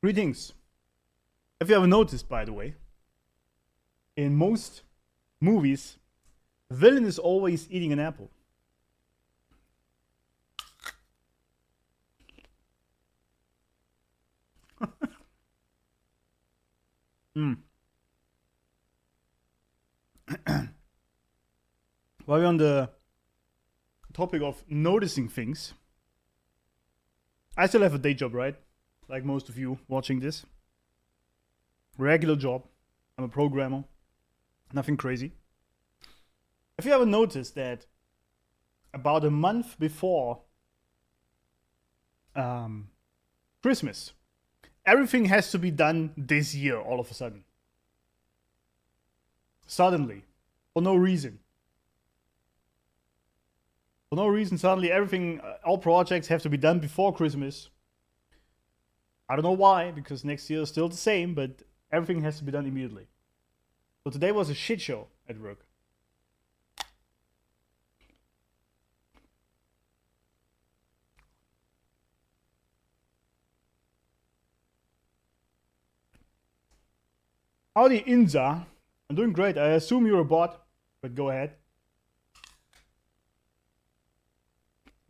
Greetings. Have you ever noticed, by the way, in most movies, the villain is always eating an apple. While we're on the topic of noticing things, I still have a day job, right? Like most of you watching this. Regular job. I'm a programmer. Nothing crazy. Have you ever noticed that about a month before Christmas, everything has to be done this year all of a sudden? Suddenly. For no reason. For no reason, suddenly everything, all projects have to be done before Christmas. I don't know why, because next year is still the same, but everything has to be done immediately. So today was a shit show at work. Howdy, Inza. I'm doing great. I assume you're a bot, but go ahead.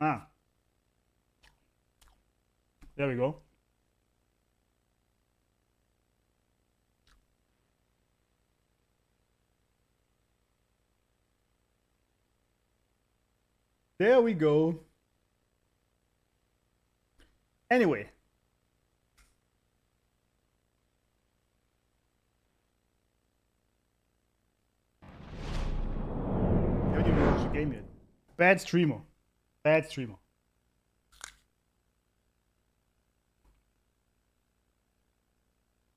There we go. There we go. Anyway. Haven't even watched the game yet. Bad streamer. Bad streamer.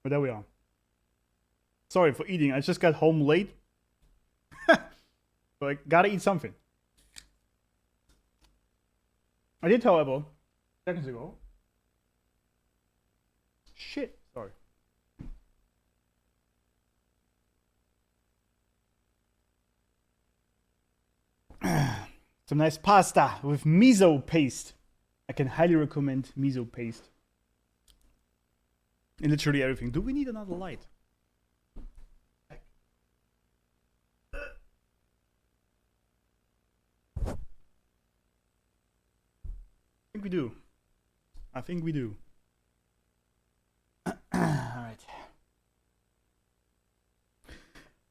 But there we are. Sorry for eating. I just got home late. So I gotta eat something. I did, however, seconds ago. Shit. Sorry. Some nice pasta with miso paste. I can highly recommend miso paste. In literally everything. Do we need another light? I think we do. I think we do. Alright.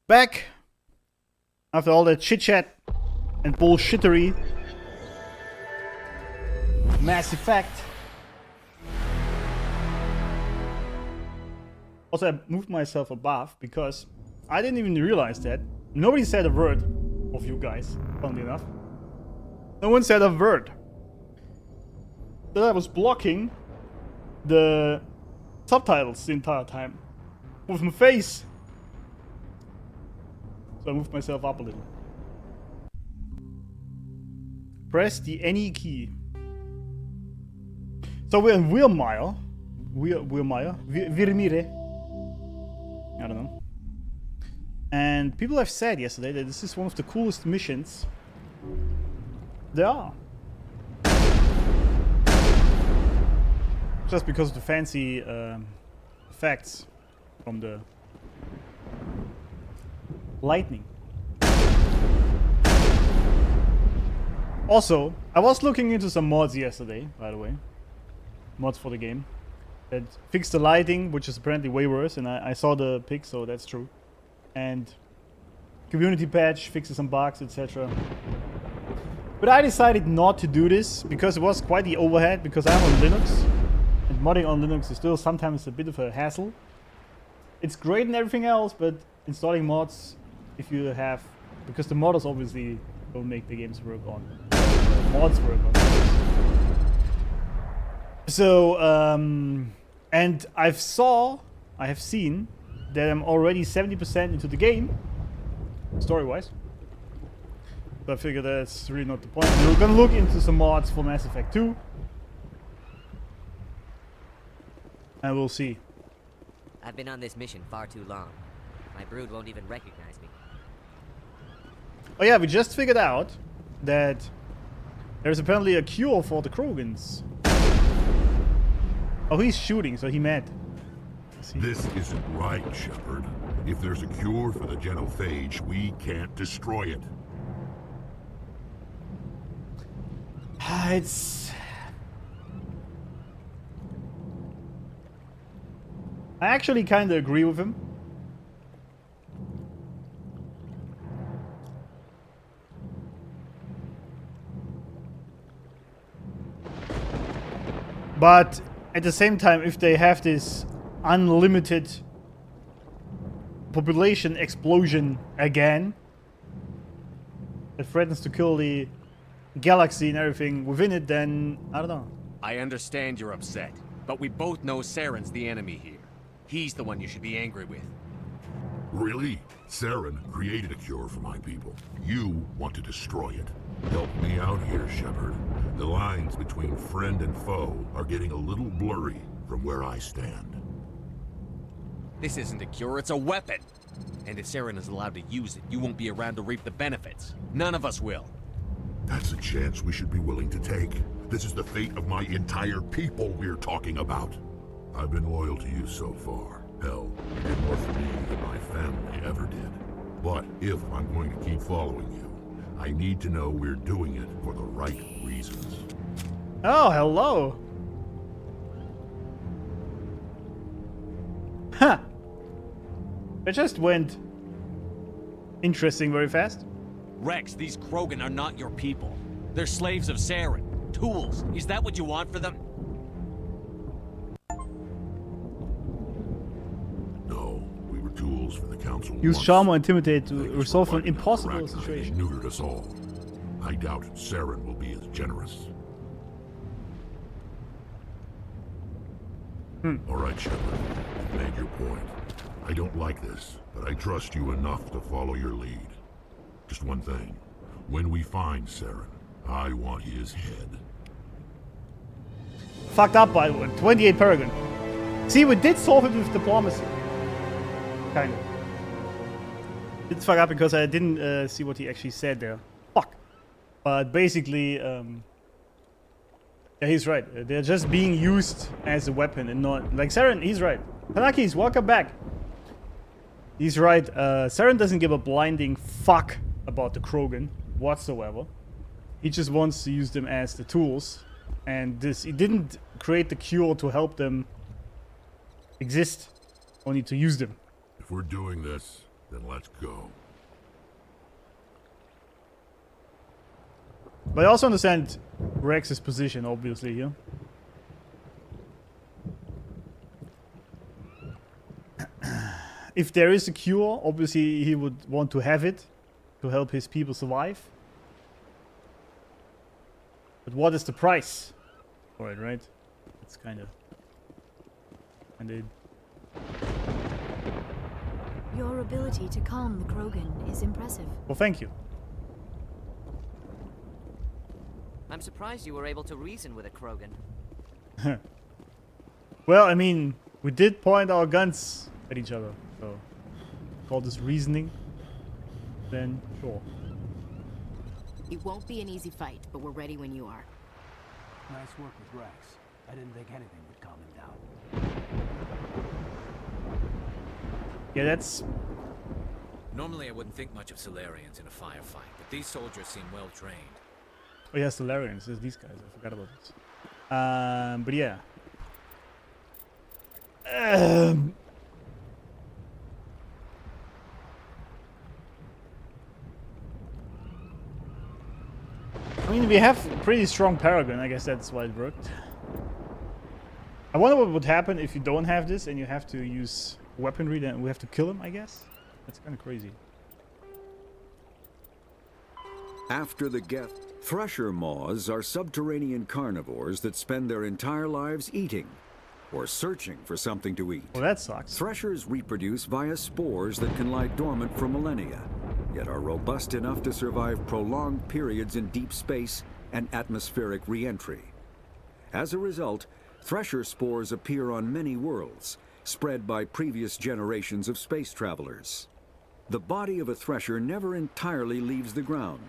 Back after all that chit chat and bullshittery. Mass Effect. Also, I moved myself above because I didn't even realize that. Nobody said a word of you guys, funnily enough. No one said a word. That I was blocking the subtitles the entire time with my face. So I moved myself up a little. Press the any key. So we're in Virmire. Virmire. I don't know. And people have said yesterday that this is one of the coolest missions there are. Just because of the fancy effects from the lightning. Also, I was looking into some mods yesterday, by the way. Mods for the game. That fixed the lighting, which is apparently way worse, and I saw the pic, so that's true. And community patch fixes some bugs, etc. But I decided not to do this because it was quite the overhead, because I'm on Linux. And modding on Linux is still sometimes a bit of a hassle. It's great and everything else, but installing mods, if you have... Because the modders obviously don't make the games work on... mods work on. So, and I have seen that I'm already 70% into the game, story-wise. So I figured that's really not the point. We're gonna look into some mods for Mass Effect 2. And we'll see. I've been on this mission far too long. My brood won't even recognize me. Oh yeah, we just figured out that there's apparently a cure for the Krogans. Oh, he's shooting, so he mad. See? This isn't right, Shepard. If there's a cure for the genophage, we can't destroy it. It's... I actually kind of agree with him. But at the same time, if they have this unlimited population explosion again that threatens to kill the galaxy and everything within it, then I don't know. I understand you're upset, but we both know Saren's the enemy here. He's the one you should be angry with. Really? Saren created a cure for my people. You want to destroy it. Help me out here, Shepard. The lines between friend and foe are getting a little blurry from where I stand. This isn't a cure, it's a weapon. And if Saren is allowed to use it, you won't be around to reap the benefits. None of us will. That's a chance we should be willing to take. This is the fate of my entire people we're talking about. I've been loyal to you so far. Hell, you did more for me than my family ever did. But if I'm going to keep following you, I need to know we're doing it for the right reasons. Oh, hello. Huh. It just went interesting very fast. Wrex, these Krogan are not your people. They're slaves of Saren. Tools. Is that what you want for them? No, we were tools for the Council. Use once. charm or intimidate to They just resolve an provided impossible Iraq, situation. They neutered us all. I doubt Saren will be as generous. All right, Shepard. You've made your point. I don't like this, but I trust you enough to follow your lead. Just one thing. When we find Saren, I want his head. Fucked up by 28 Paragon. See, we did solve it with diplomacy. Kind of. Did fuck up because I didn't see what he actually said there. Fuck. But basically, yeah, he's right. They're just being used as a weapon and not... Like, Saren, he's right. Tanakis, welcome back. He's right. Saren doesn't give a blinding fuck about the Krogan whatsoever. He just wants to use them as the tools. And he didn't create the cure to help them exist, only to use them. If we're doing this, then let's go. But I also understand Wrex's position, obviously, here. If there is a cure, obviously he would want to have it to help his people survive. But what is the price for it, right? It's kind of... Your ability to calm the Krogan is impressive. Well, thank you. I'm surprised you were able to reason with a Krogan. Well, I mean, we did point our guns at each other, so call this reasoning, then sure. It won't be an easy fight, but we're ready when you are. Nice work with Wrex. I didn't think anything would calm him down. Yeah, that's... Normally I wouldn't think much of Solarians in a firefight, but these soldiers seem well trained. Oh yeah, Solarians, there's these guys, I forgot about this. But yeah. I mean, we have pretty strong Paragon, I guess that's why it worked. I wonder what would happen if you don't have this and you have to use weaponry, then we have to kill him, I guess? That's kind of crazy. After the Geth, thresher moths are subterranean carnivores that spend their entire lives eating or searching for something to eat. Well, that sucks. Threshers reproduce via spores that can lie dormant for millennia, yet are robust enough to survive prolonged periods in deep space and atmospheric re-entry. As a result, thresher spores appear on many worlds, spread by previous generations of space travelers. The body of a thresher never entirely leaves the ground.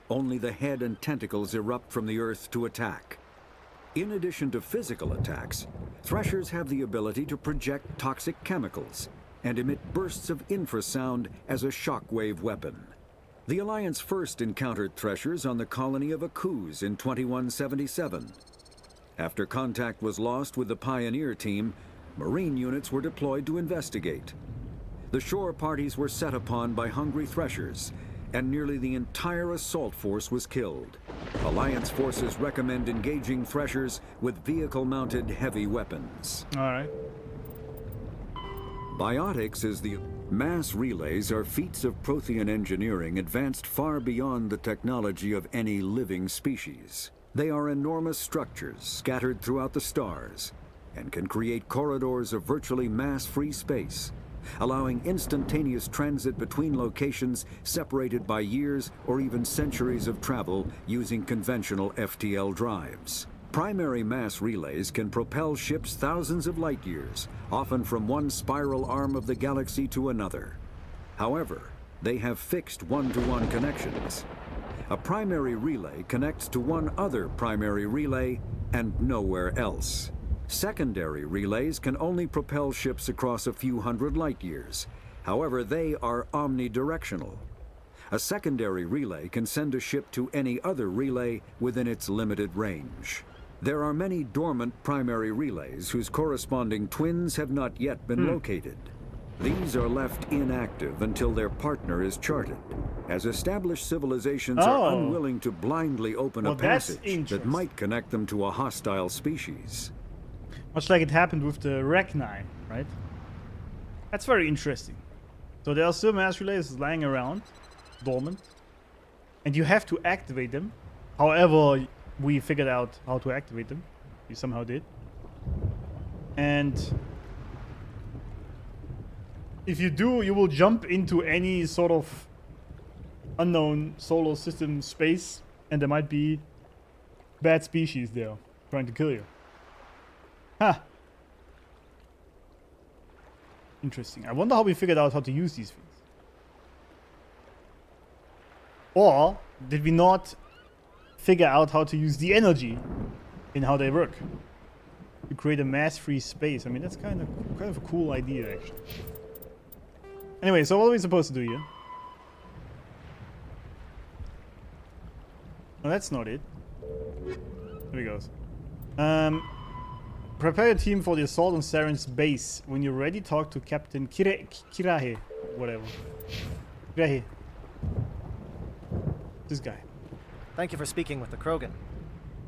Only the head and tentacles erupt from the Earth to attack. In addition to physical attacks, threshers have the ability to project toxic chemicals and emit bursts of infrasound as a shockwave weapon. The Alliance first encountered threshers on the colony of Akuz in 2177. After contact was lost with the Pioneer team, Marine units were deployed to investigate. The shore parties were set upon by hungry threshers, and nearly the entire assault force was killed. Alliance forces recommend engaging threshers with vehicle-mounted heavy weapons. All right. Biotics is the... Mass relays are feats of Prothean engineering advanced far beyond the technology of any living species. They are enormous structures scattered throughout the stars and can create corridors of virtually mass-free space, allowing instantaneous transit between locations separated by years or even centuries of travel using conventional FTL drives. Primary mass relays can propel ships thousands of light years, often from one spiral arm of the galaxy to another. However, they have fixed one-to-one connections. A primary relay connects to one other primary relay and nowhere else. Secondary relays can only propel ships across a few hundred light years. However, they are omnidirectional. A secondary relay can send a ship to any other relay within its limited range. There are many dormant primary relays whose corresponding twins have not yet been located. These are left inactive until their partner is charted, as established civilizations are unwilling to blindly open a passage that might connect them to a hostile species. Much like it happened with the Rachni, right? That's very interesting. So there are still mass relays lying around, dormant, and you have to activate them. However, we figured out how to activate them. We somehow did. And if you do, you will jump into any sort of unknown solar system space, and there might be bad species there trying to kill you. Huh. Interesting. I wonder how we figured out how to use these things. Or did we not figure out how to use the energy in how they work to create a mass-free space? I mean, that's kind of a cool idea, actually. Anyway, so what are we supposed to do here? No, that's not it. Here he goes. Prepare your team for the assault on Saren's base. When you're ready, talk to Captain Kirahe. Whatever. Kirahe. This guy. Thank you for speaking with the Krogan.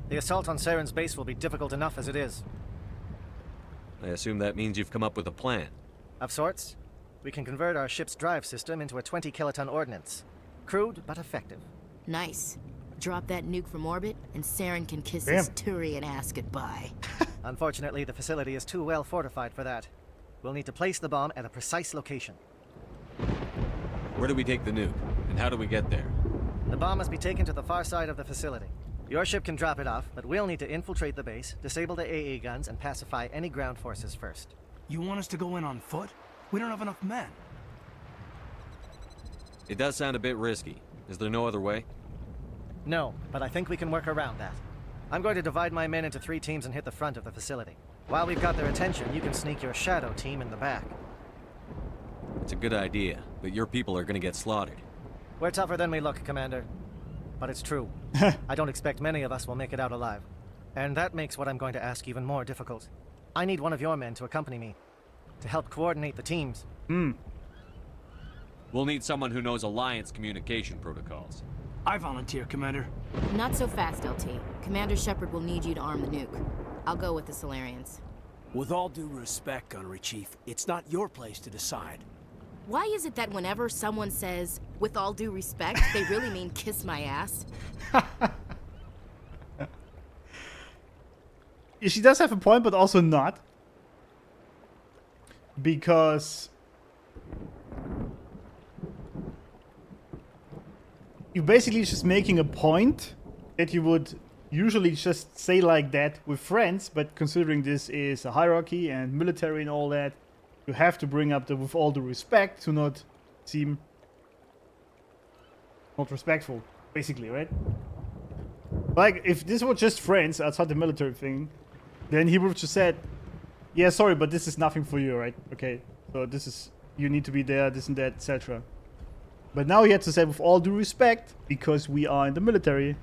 The assault on Saren's base will be difficult enough as it is. I assume that means you've come up with a plan. Of sorts. We can convert our ship's drive system into a 20-kiloton ordnance. Crude, but effective. Nice. Drop that nuke from orbit, and Saren can kiss his Turian ass goodbye. Unfortunately, the facility is too well fortified for that. We'll need to place the bomb at a precise location. Where do we take the nuke? And how do we get there? The bomb must be taken to the far side of the facility. Your ship can drop it off, but we'll need to infiltrate the base, disable the AA guns, and pacify any ground forces first. You want us to go in on foot? We don't have enough men. It does sound a bit risky. Is there no other way? No, but I think we can work around that. I'm going to divide my men into 3 teams and hit the front of the facility. While we've got their attention, you can sneak your shadow team in the back. It's a good idea, but your people are gonna get slaughtered. We're tougher than we look, Commander. But it's true. I don't expect many of us will make it out alive. And that makes what I'm going to ask even more difficult. I need one of your men to accompany me, to help coordinate the teams. We'll need someone who knows Alliance communication protocols. I volunteer, Commander. Not so fast, LT. Commander Shepard will need you to arm the nuke. I'll go with the Solarians. With all due respect, Gunnery Chief, it's not your place to decide. Why is it that whenever someone says, with all due respect, they really mean kiss my ass? She does have a point, but also not. Because you're basically just making a point that you would usually just say like that with friends, but considering this is a hierarchy and military and all that, you have to bring up the with all due respect to not seem not respectful, basically, right? Like, if this were just friends outside the military thing, then he would have just said, yeah, sorry, but this is nothing for you, right? Okay, so this is, you need to be there, this and that, etc. But now he had to say, with all due respect, because we are in the military,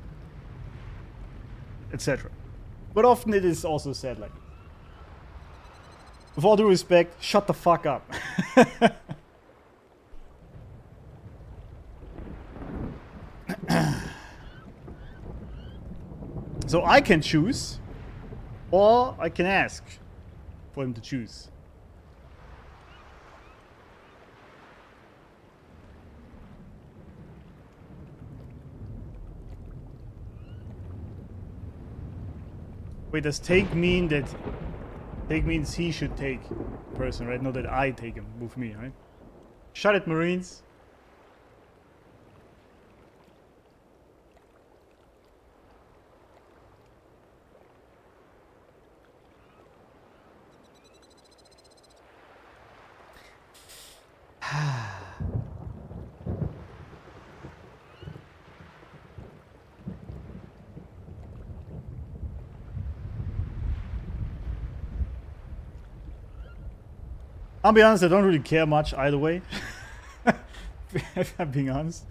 etc. But often it is also said like, with all due respect, shut the fuck up. So I can choose, or I can ask for him to choose. Wait, does take mean that... Take means he should take the person, right? Not that I take him with me, right? Shut it, Marines. I'll be honest, I don't really care much either way. If I'm being honest.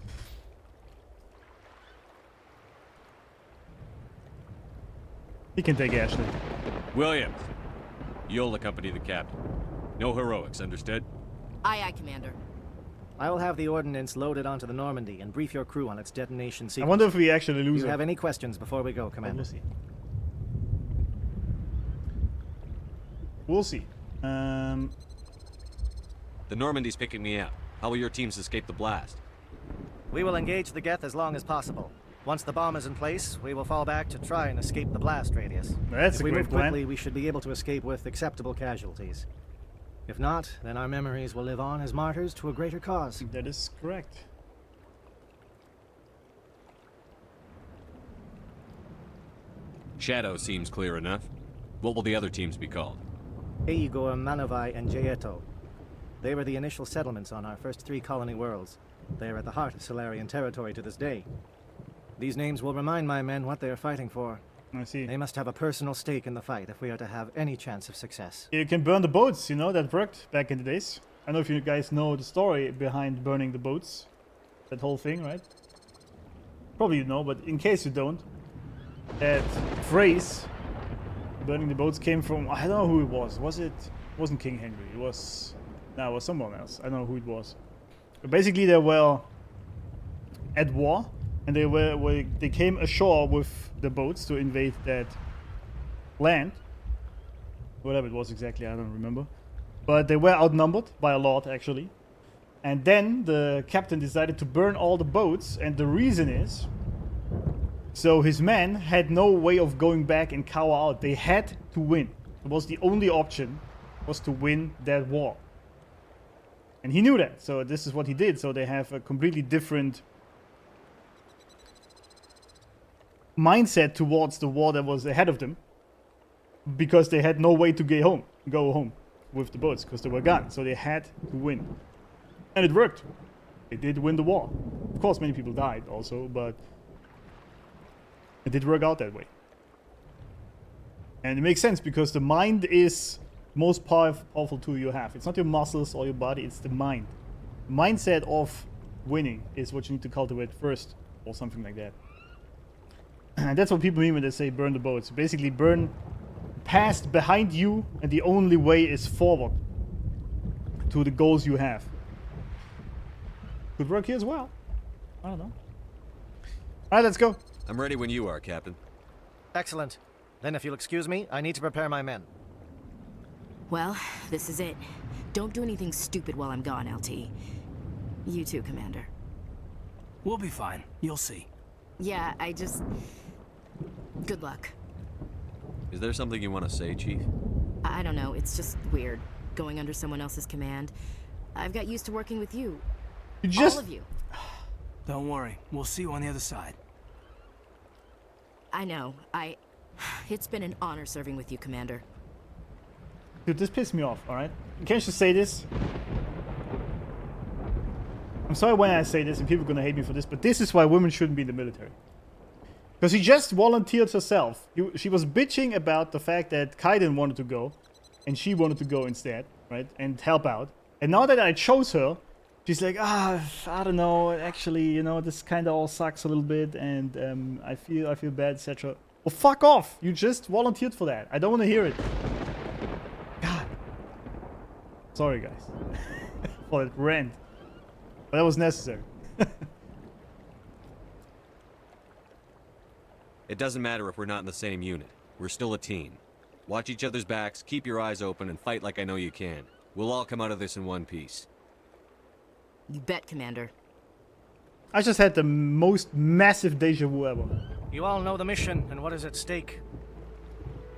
He can take Ashley. Williams, you'll accompany the captain. No heroics, understood? Aye, aye, Commander. I will have the ordnance loaded onto the Normandy and brief your crew on its detonation sequence. I wonder if we actually lose Do you her. have any questions before we go, Commander? We'll see. We'll see. The Normandy's picking me up. How will your teams escape the blast? We will engage the Geth as long as possible. Once the bomb is in place, we will fall back to try and escape the blast radius. That's if a we great move plan. quickly, we should be able to escape with acceptable casualties. If not, then our memories will live on as martyrs to a greater cause. That is correct. Shadow seems clear enough. What will the other teams be called? Eigor, Manavai, and Jaeto. They were the initial settlements on our first 3 colony worlds. They are at the heart of Solarian territory to this day. These names will remind my men what they are fighting for. I see. They must have a personal stake in the fight if we are to have any chance of success. You can burn the boats, you know, that worked back in the days. I don't know if you guys know the story behind burning the boats. That whole thing, right? Probably you know, but in case you don't, that phrase, burning the boats, came from, I don't know who it was. It wasn't King Henry. It was someone else. I don't know who it was. But basically they were at war, and they came ashore with the boats to invade that land. Whatever it was exactly, I don't remember. But they were outnumbered by a lot, actually. And then the captain decided to burn all the boats, and the reason is, so his men had no way of going back and cower out. They had to win. It was the only option, was to win that war. And he knew that, so this is what he did. So they have a completely different mindset towards the war that was ahead of them, because they had no way to go home with the boats, because they were gone. So they had to win. And it worked. They did win the war. Of course, many people died also, but it did work out that way. And it makes sense, because the mind is the most powerful tool you have. It's not your muscles or your body, it's the mind. The mindset of winning is what you need to cultivate first, or something like that. And that's what people mean when they say burn the boats. Basically burn past behind you, and the only way is forward to the goals you have. Could work here as well. I don't know. Alright, let's go. I'm ready when you are, Captain. Excellent. Then if you'll excuse me, I need to prepare my men. Well, this is it. Don't do anything stupid while I'm gone, LT. You too, Commander. We'll be fine. You'll see. Yeah, good luck. Is there something you want to say, Chief? I don't know, it's just weird, going under someone else's command. I've got used to working with you. All of you. Don't worry. We'll see you on the other side. I know. It's been an honor serving with you, Commander. Dude, this pissed me off, alright? Can't you say this? I'm sorry when I say this and people are gonna hate me for this, but this is why women shouldn't be in the military. Because she just volunteered herself. She was bitching about the fact that Kaiden wanted to go, and she wanted to go instead, right? And help out. And now that I chose her, she's like, I don't know. Actually, you know, this kind of all sucks a little bit, and I feel bad, etc. Well, fuck off! You just volunteered for that. I don't want to hear it. God. Sorry, guys, for that rant, but that was necessary. It doesn't matter if we're not in the same unit. We're still a team. Watch each other's backs, keep your eyes open, and fight like I know you can. We'll all come out of this in one piece. You bet, Commander. I just had the most massive deja vu ever. You all know the mission and what is at stake.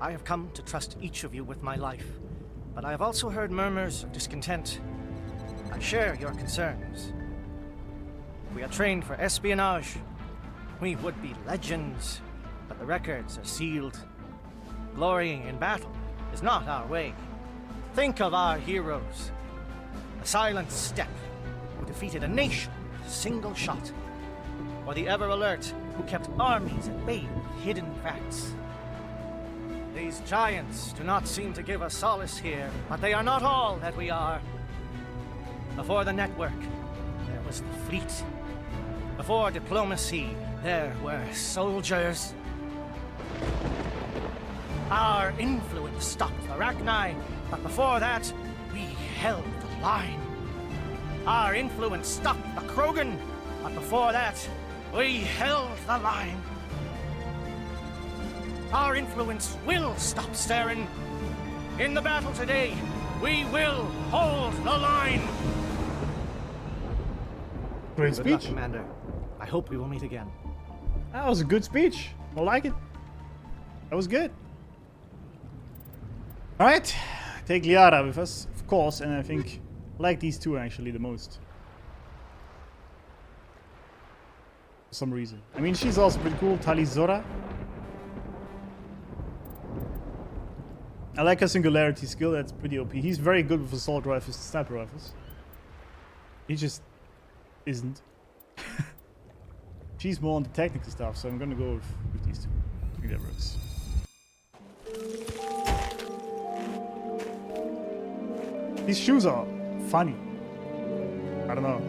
I have come to trust each of you with my life, but I have also heard murmurs of discontent. I share your concerns. We are trained for espionage. We would be legends, but the records are sealed. Glorying in battle is not our way. Think of our heroes. The silent step who defeated a nation with a single shot. Or the ever-alert who kept armies at bay with hidden facts. These giants do not seem to give us solace here, but they are not all that we are. Before the network, there was the fleet. Before diplomacy, there were soldiers. Our influence stopped the Arachni, but before that, we held the line. Our influence stopped the Krogan, but before that, we held the line. Our influence will stop Saren. In the battle today, we will hold the line. Great Good luck, speech. Commander. I hope we will meet again. That was a good speech. I like it. That was good. Alright. Take Liara with us, of course, and I think I like these two actually the most. For some reason. I mean, she's also pretty cool. Talizora. I like her singularity skill. That's pretty OP. He's very good with assault rifles and sniper rifles. He just isn't. She's more on the technical stuff, so I'm gonna go with these two. I think that works. These shoes are funny. I don't know.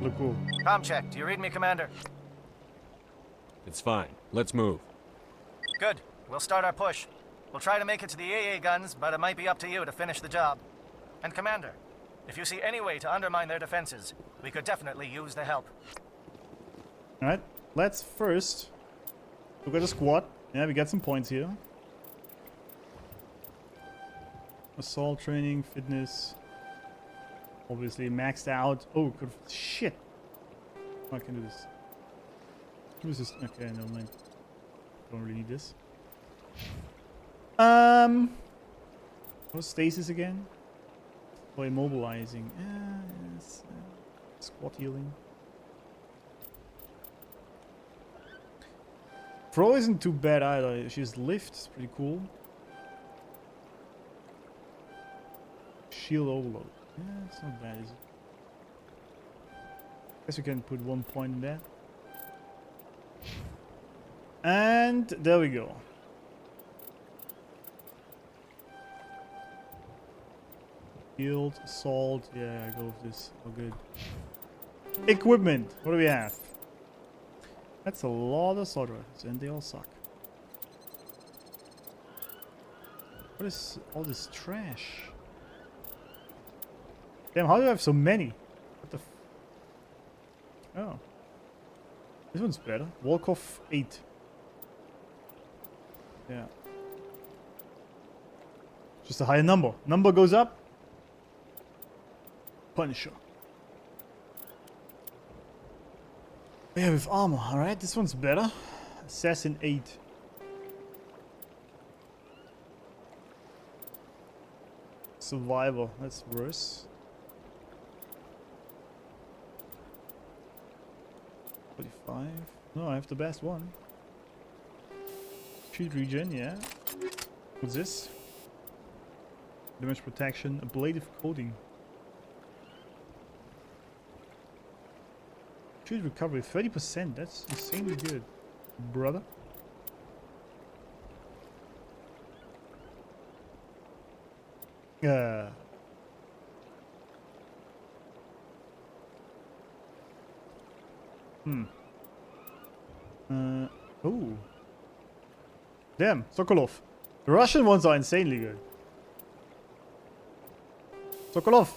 Look cool. Comm check. Do you read me, Commander? It's fine. Let's move. Good. We'll start our push. We'll try to make it to the AA guns, but it might be up to you to finish the job. And Commander, if you see any way to undermine their defenses, we could definitely use the help. Alright, let's first look at the squad. Yeah, we got some points here. Assault training, fitness. Obviously maxed out. Oh, good. Shit. Oh, I can do this. Who's this? Okay, no mind. Don't really need this. What's stasis again? Oh, immobilizing. Yes. Squad healing. Throw isn't too bad either. She's lift, it's pretty cool. Shield overload. Yeah, it's not bad, is it? Guess we can put 1 point in there. And there we go. Shield, assault. Yeah, I go with this. Oh, good. Equipment. What do we have? That's a lot of assault rifles, and they all suck. What is all this trash? Damn, how do I have so many? What the f... Oh. This one's better. Volkov 8. Yeah. Just a higher number. Number goes up. Punisher. Yeah, with armor. Alright, this one's better. Assassin 8. Survivor. That's worse. 45. No, I have the best one. Shield regen, yeah. What's this? Damage protection, ablative coating. Shield recovery, 30%. That's insanely good. brother. Oh. Damn, Sokolov. The Russian ones are insanely good. Sokolov.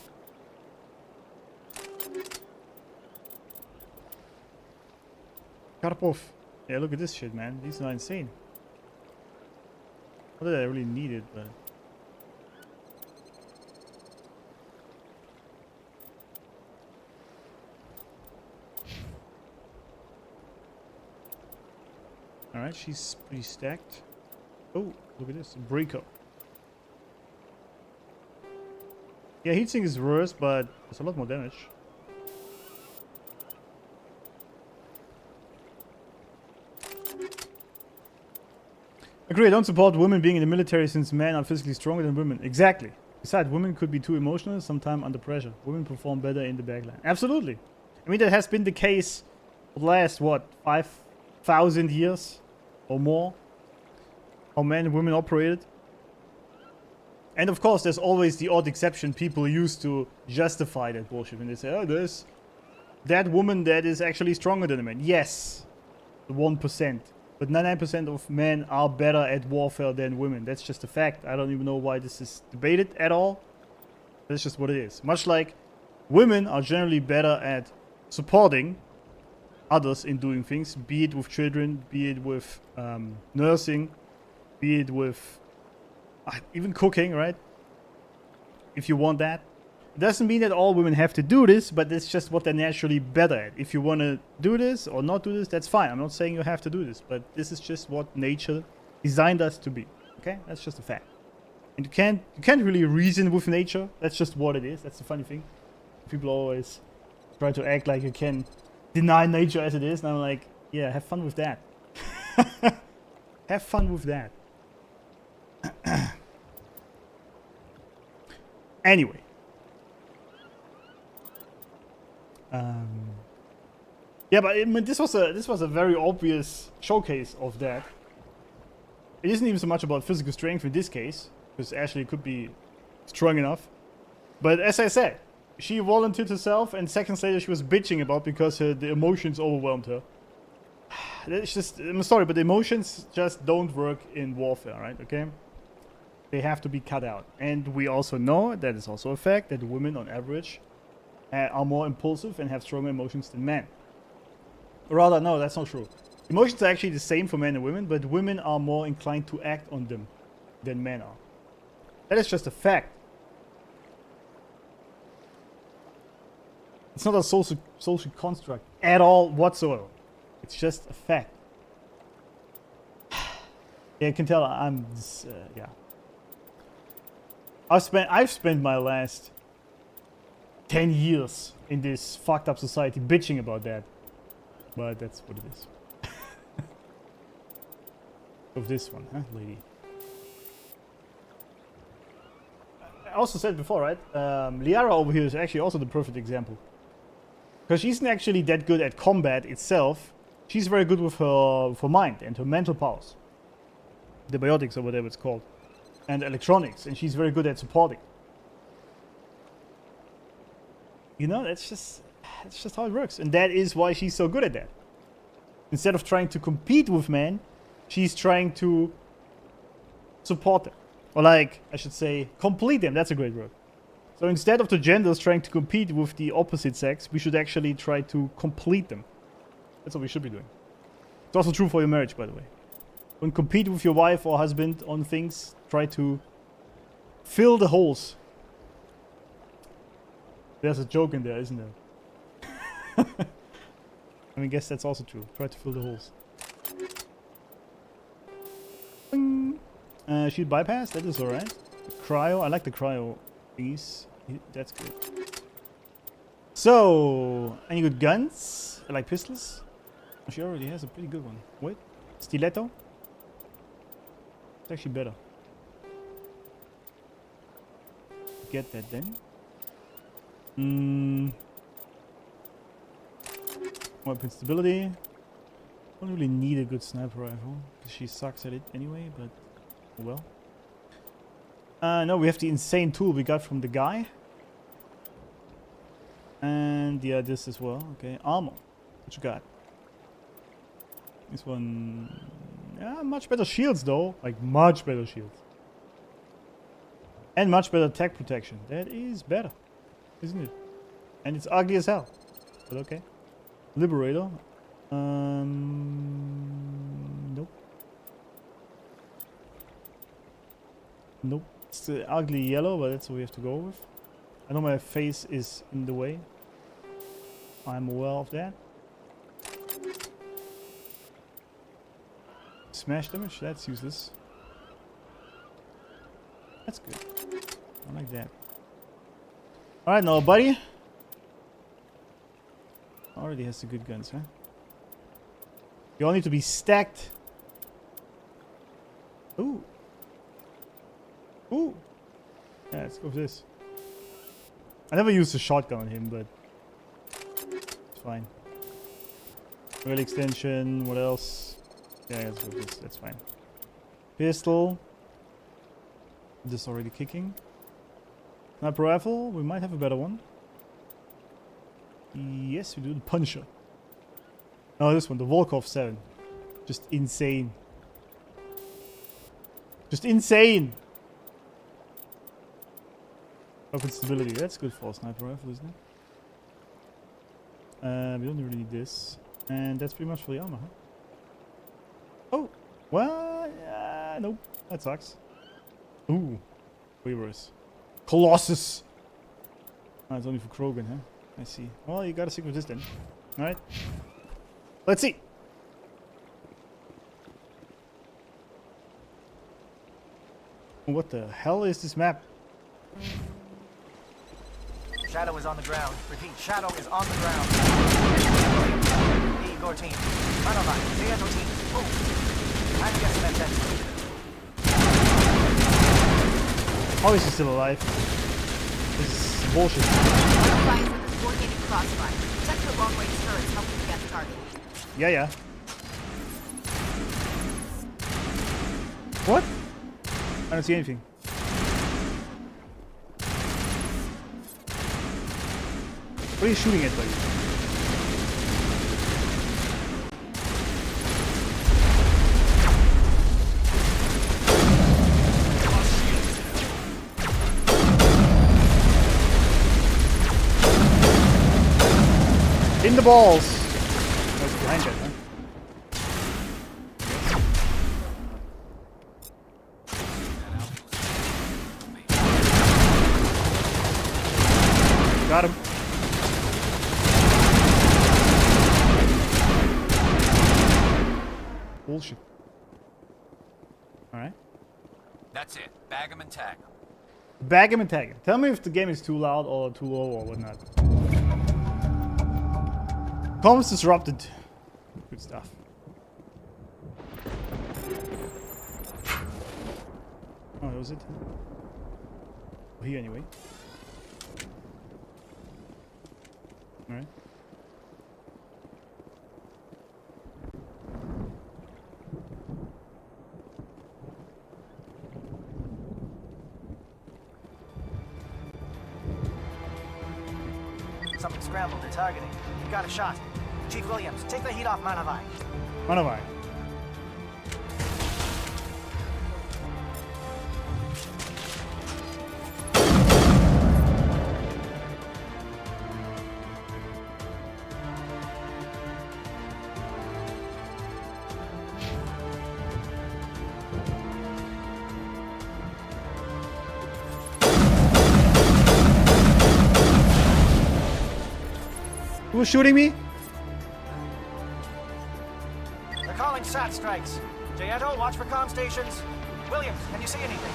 Karpov. Yeah, look at this shit, man. These are insane. Not that I really need it, but... Alright, she's pretty stacked. Oh, look at this. Breaker. Yeah, heatsink is worse, but there's a lot more damage. Agree, I don't support women being in the military since men are physically stronger than women. Exactly. Besides, women could be too emotional, sometimes under pressure. Women perform better in the backline. Absolutely. I mean, that has been the case for the last, what, 5,000 years or more? How men and women operated. And of course, there's always the odd exception people use to justify that bullshit. When they say, oh, there's that woman that is actually stronger than a man. Yes, the 1%. But 99% of men are better at warfare than women. That's just a fact. I don't even know why this is debated at all. That's just what it is. Much like women are generally better at supporting others in doing things, be it with children, be it with nursing, be it with even cooking, right? If you want that. It doesn't mean that all women have to do this, but it's just what they're naturally better at. If you want to do this or not do this, that's fine. I'm not saying you have to do this, but this is just what nature designed us to be. Okay? That's just a fact. And you can't really reason with nature. That's just what it is. That's the funny thing. People always try to act like you can deny nature as it is, and I'm like, yeah, have fun with that. Have fun with that. Anyway. Yeah, but I mean, this was a very obvious showcase of that. It isn't even so much about physical strength in this case, because Ashley could be strong enough. But as I said, she volunteered herself, and seconds later she was bitching about because the emotions overwhelmed her. It's just, I'm sorry, but the emotions just don't work in warfare, right? Okay, they have to be cut out, and we also know that is also a fact that women, on average, are more impulsive and have stronger emotions than men. Rather, no, that's not true. Emotions are actually the same for men and women, but women are more inclined to act on them than men are. That is just a fact. It's not a social construct at all whatsoever. It's just a fact. Yeah, you can tell I'm just, yeah. I've spent my last 10 years in this fucked up society bitching about that. But that's what it is. Of this one, huh, lady? I also said before, right? Liara over here is actually also the perfect example. Because she isn't actually that good at combat itself. She's very good with her mind and her mental powers. The biotics or whatever it's called. And electronics. And she's very good at supporting. You know, that's just how it works. And that is why she's so good at that. Instead of trying to compete with men, she's trying to support them. Or like, I should say, complete them. That's a great word. So instead of the genders trying to compete with the opposite sex, we should actually try to complete them. That's what we should be doing. It's also true for your marriage, by the way. Don't compete with your wife or husband on things. Try to fill the holes. There's a joke in there, isn't there? I mean, I guess that's also true. Try to fill the holes. Shield bypass, that is alright. Cryo, I like the cryo thingies. That's good. So, any good guns? I like pistols. She already has a pretty good one. Wait, stiletto? It's actually better. Get that then. Weapon stability. Don't really need a good sniper rifle, because she sucks at it anyway, but oh well. No, we have the insane tool we got from the guy. And yeah, this as well. Okay, armor. What you got? This one... Yeah, much better shields though. Like, much better shields. And much better attack protection. That is better, isn't it? And it's ugly as hell. But okay. Liberator. Nope. Nope. It's the ugly yellow, but that's what we have to go with. I know my face is in the way. I'm aware of that. Smash damage, that's useless. That's good. I like that. Alright now, buddy. Already has the good guns, huh? You all need to be stacked. Ooh. Ooh. Yeah, let's go with this. I never used a shotgun on him, but it's fine. Rail extension, what else? Yeah, let's go with this, that's fine. Pistol. This already kicking. Sniper rifle, we might have a better one. Yes, we do. The Punisher. No, this one, the Volkov 7. Just insane. Just insane! Open stability, that's good for a sniper rifle, isn't it? We don't really need this. And that's pretty much for the armor, huh? Oh! Well, nope. That sucks. Ooh. Waivers. Colossus! Ah, it's only for Krogan, huh? I see. Well, you gotta stick with this then. Alright. Let's see! What the hell is this map? Shadow is on the ground. Repeat, Shadow is on the ground. Igor team. Manova, Zieto team. Move. And yes, that's How is he still alive? This is bullshit. Fires with this coordinated crossfire. Check the long-range turrets, help you get the target. Yeah, yeah. What? I don't see anything. What are you shooting at, buddy? In the balls! That's behind that, huh? Got him. Bullshit. Alright. That's it. Bag 'em and tag 'em. Bag him and tag him. Tell me if the game is too loud or too low or whatnot. Comms disrupted. Good stuff. Oh, that was it? Here anyway. Alright. Something scrambled. They're targeting. You got a shot. Chief Williams, take the heat off Manavai. Manavai. Who was shooting me? They're calling SAT strikes. Jayeto, watch for comm stations. Williams, can you see anything?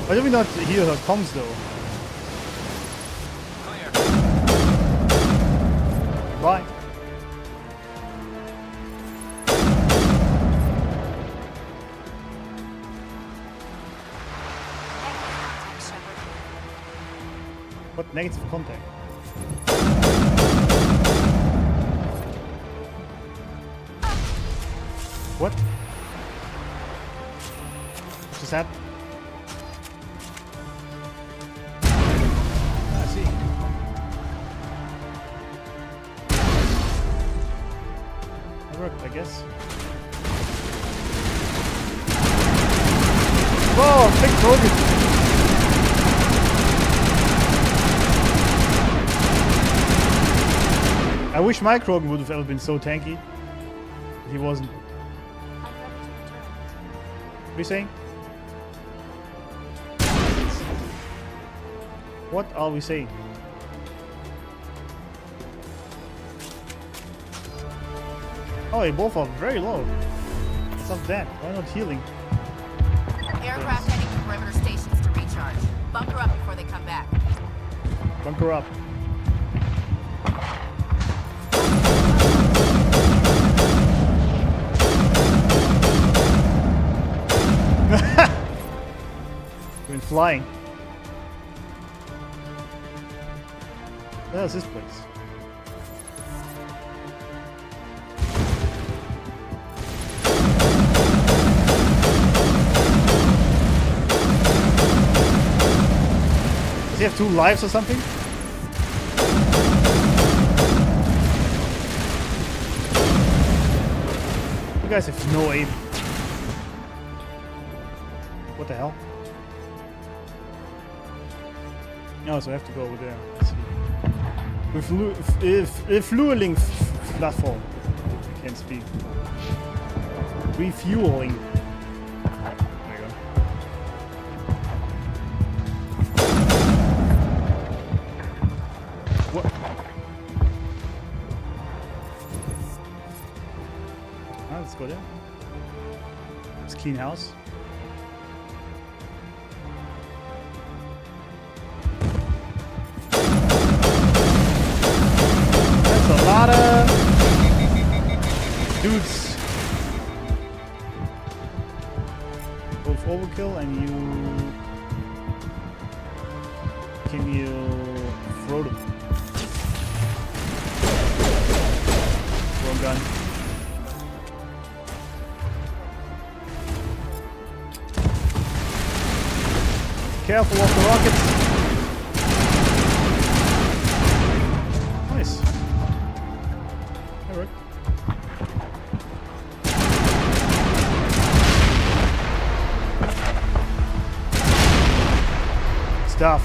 Why do we not hear her comms though? Clear. Bye. What negative contact? that? I see. That worked, I guess. Whoa, big Krogan! I wish my Krogan would have ever been so tanky. He wasn't. What are you saying? What are we saying? Oh, they both are very low. What's up with that? Why not healing? Aircraft heading to perimeter stations to recharge. Bunker up before they come back. Bunker up. Been flying. Where's this place? Does he have 2 lives or something? You guys have no aim. What the hell? No, so I have to go over there. Let's see. Refueling platform. I can't speak. Refueling. There you go. What? Ah, let's go there. It's a clean house. A lot of dudes. Both overkill and you. Can you throw them? Wrong gun. Careful of the rockets. Nice. Stuff.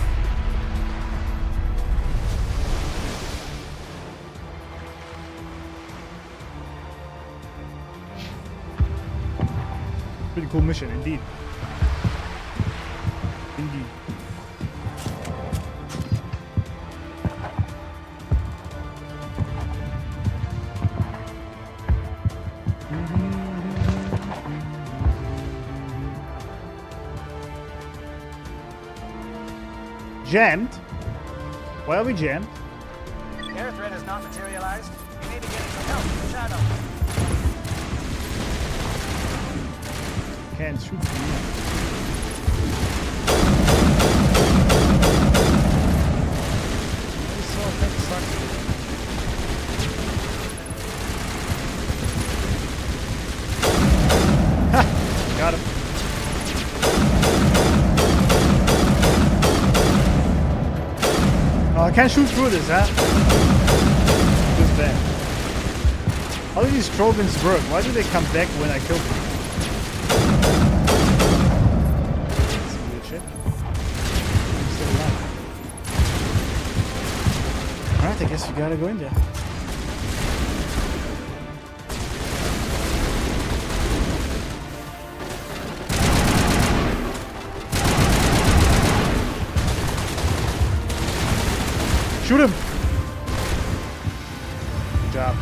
Pretty cool mission, indeed. Indeed. Jammed? Why are we jammed? Air threat has not materialized. You may be getting some help from the shadow. Can't shoot from here. This all kind of sucks. Ha! Got him. Oh, I can't shoot through this, huh? This bad. How do these Trojans work? Why do they come back when I kill them? That's some weird shit. I'm still alive. Alright, I guess you gotta go in there. Shoot him! Good job.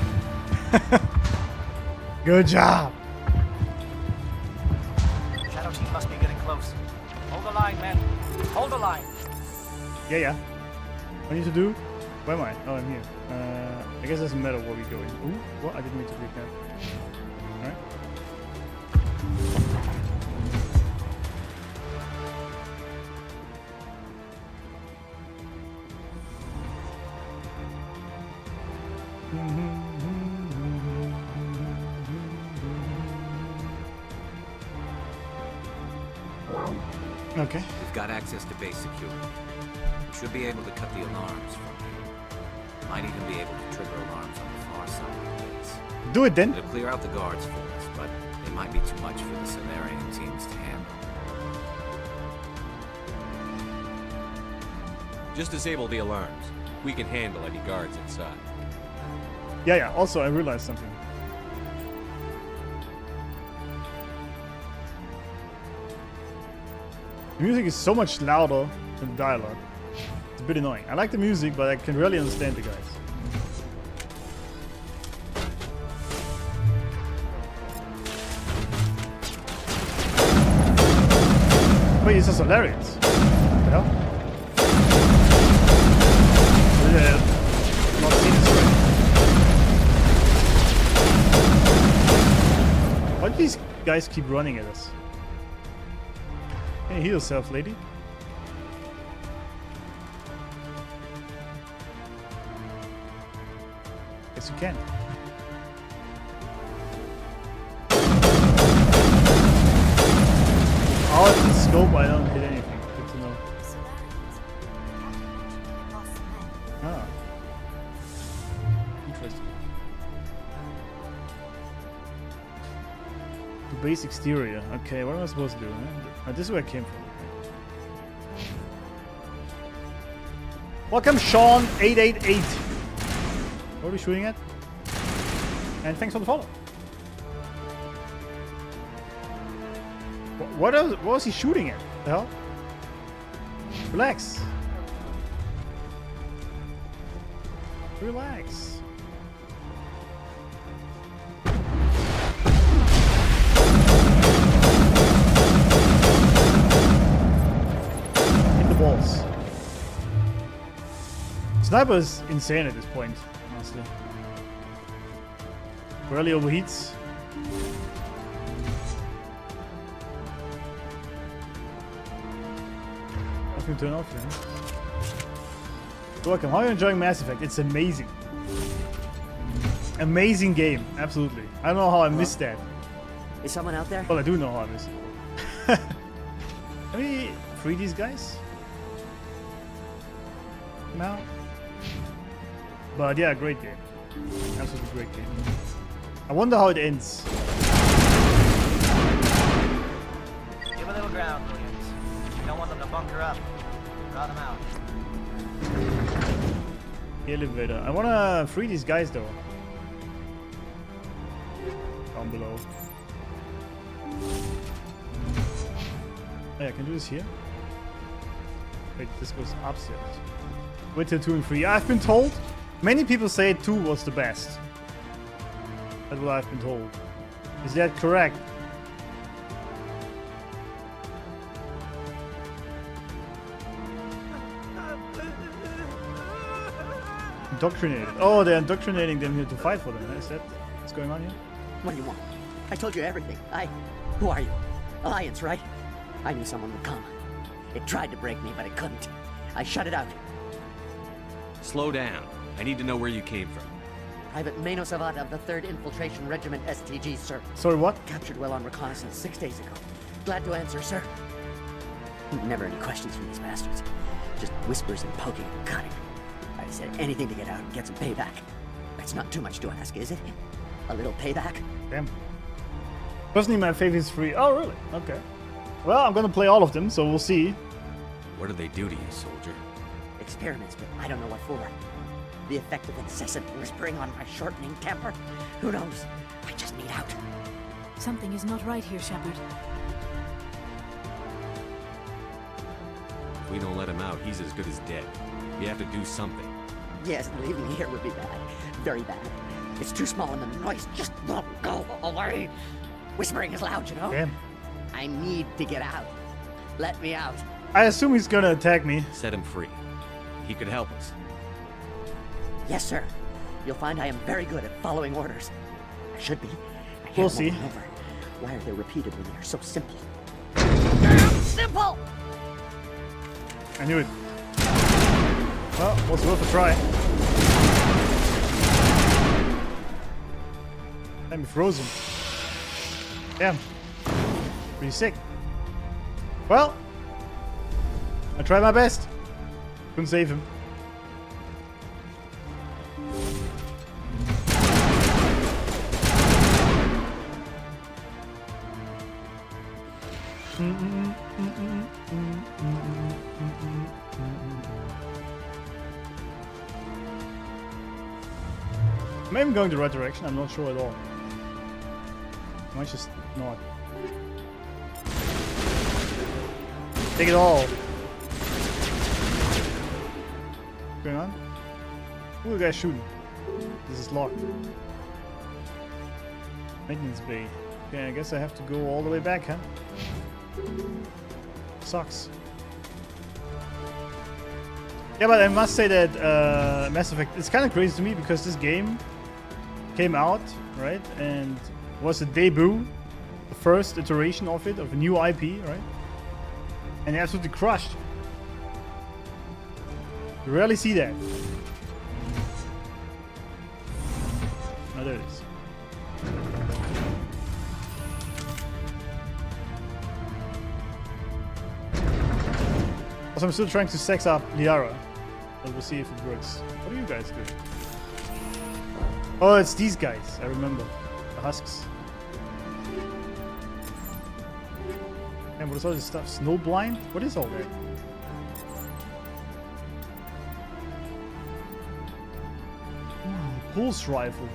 Good job! Shadow team must be getting close. Hold the line, men. Hold the line. Yeah, yeah. What do I need to do? Where am I? Oh, I'm here. I guess it doesn't matter where we go in. Ooh, what? I didn't mean to click that. Alright. Okay. We've got access to base security. We should be able to cut the alarms from here. Might even be able to trigger alarms on the far side of the base. Do it then. It'll clear out the guards for us, but it might be too much for the Salarian teams to handle. Just disable the alarms. We can handle any guards inside. Yeah. Also, I realized something. The music is so much louder than the dialogue. It's a bit annoying. I like the music, but I can really understand the guys. Wait, it's a Salarians. What the hell? Not seen this way. Why do these guys keep running at us? Can you heal yourself, lady? Yes, you can. Oh, it's the scope, I don't hit anything. Good to know. Ah. Interesting. The base exterior. Okay, what am I supposed to do? Huh? This is where I came from. Welcome, Sean888. What are we shooting at? And thanks for the follow. What was he shooting at? The hell? Relax. Relax. Hit the balls. Sniper is insane at this point, honestly. Rarely overheats. Nothing to turn off here. Welcome. How are you enjoying Mass Effect? It's amazing. Amazing game. Absolutely. I don't know how I missed that. Is someone out there? Well, I do know how I missed it. Can we free these guys? No. But yeah, great game. Absolutely great game. I wonder how it ends. Give a little ground, Williams. You don't want them to bunker up. Draw them out. Elevator. I wanna free these guys though. Down below. Yeah, I can do this here. Wait, this goes upstairs. Wait till 2 and 3. I've been told. Many people say 2 was the best. That's what I've been told. Is that correct? Indoctrinated. Oh, they're indoctrinating them here to fight for them. Is that what's going on here? What do you want? I told you everything. Who are you? Alliance, right? I knew someone would come. It tried to break me, but it couldn't. I shut it out. Slow down. I need to know where you came from. Private Mhz Savat of the 3rd Infiltration Regiment STG, sir. Sorry, what? Captured well on reconnaissance 6 days ago. Glad to answer, sir. Never any questions from these bastards. Just whispers and poking and cutting. I said anything to get out and get some payback. That's not too much to ask, is it? A little payback? Damn. Personally, my favorite is 3. Oh, really? Okay. Well, I'm gonna play all of them, so we'll see. What did they do to you, soldier? Experiments, but I don't know what for. The effect of incessant whispering on my shortening temper? Who knows? I just need out. Something is not right here, Shepard. If we don't let him out, he's as good as dead. We have to do something. Yes, leaving here would be bad. Very bad. It's too small and the noise just won't go away. Whispering is loud, you know? Damn. I need to get out. Let me out. I assume he's gonna attack me. Set him free. He could help us. Yes, sir. You'll find I am very good at following orders. I should be. I hear We'll them see. over and over. Why are they repeated when they are so simple? Damn simple! I knew it. Well, was worth a try. I'm frozen. Damn. Pretty sick. Well, I tried my best. Couldn't save him. Am I even going the right direction? I'm not sure at all. I might just not. Take it all. What's going on? Who are the guys shooting? This is locked. Maintenance bay. Okay, I guess I have to go all the way back, huh? Sucks. Yeah, but I must say that Mass Effect, it's kind of crazy to me because this game came out, right? And was a debut, the first iteration of it, of a new IP, right? And it absolutely crushed. You rarely see that. Oh, there it is. Also, I'm still trying to sex up Liara. But we'll see if it works. What are you guys doing? Oh, it's these guys. I remember. The husks. And what is all this stuff? Snowblind? What is all that? Pulse rifle.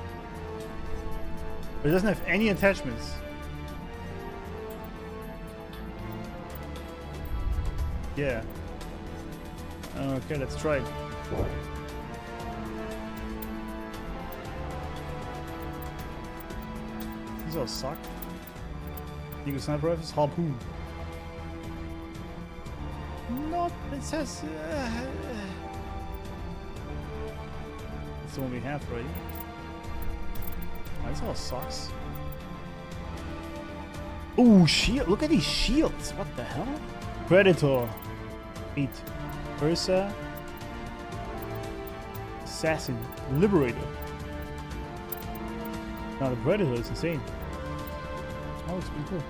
But it doesn't have any attachments. Yeah. Okay, let's try it. These all suck. Eagle sniper rifles, harpoon. Not. It says. It's the one we have, right? This all sucks. Ooh, shield! Look at these shields. What the hell? Predator. 8. Ursa. Assassin. Liberator. Now the Predator is insane. Oh, it's pretty cool.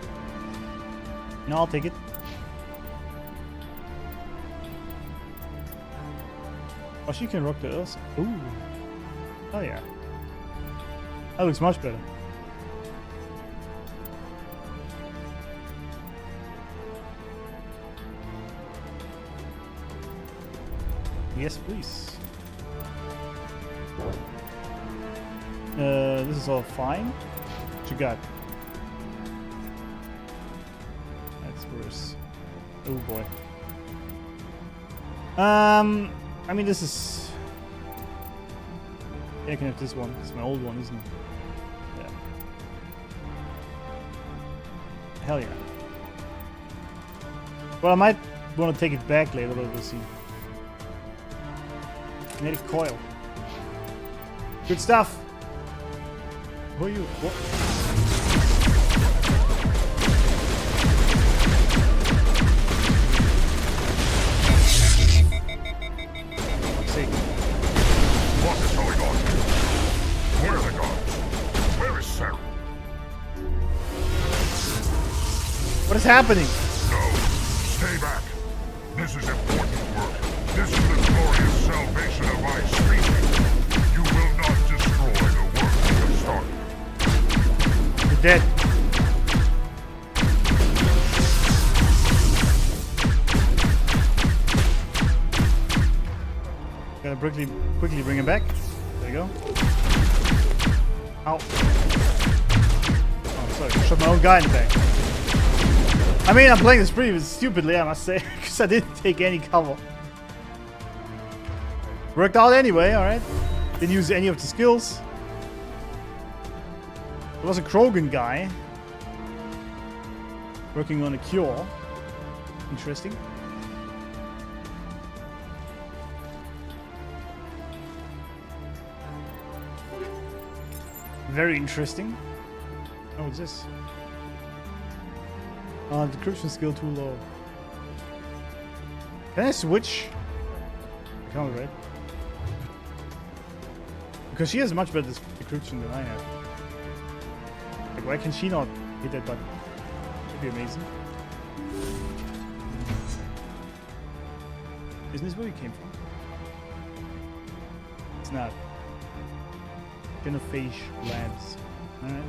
No, I'll take it. Oh, she can rock the Ursa. Ooh. Oh yeah. That looks much better. Yes, please. This is all fine. What you got? That's worse. Oh boy. I mean, this is. Yeah, I can have this one. It's my old one, isn't it? Yeah. Hell yeah. Well, I might want to take it back later, but we'll see. Magnetic coil. Good stuff. Who are you? What? What is going on here? Where are the guards? Where is Saren? What is happening? No, stay back. This is important work. This is the glorious salvation of my species. You will not destroy the work you have started. You're dead. Gotta quickly bring him back. There you go. Ow. Oh, sorry. Shot my own guy in the back. I mean, I'm playing this pretty stupidly, I must say, because I didn't take any cover. Worked out anyway, alright. Didn't use any of the skills. There was a Krogan guy working on a cure. Interesting. Very interesting. Oh, what's this? Decryption skill too low. Can I switch? I can't, right? Because she has much better decryption than I have. Like, why can she not hit that button? That'd be amazing. Isn't this where we came from? It's not. Genophage Labs. Alright.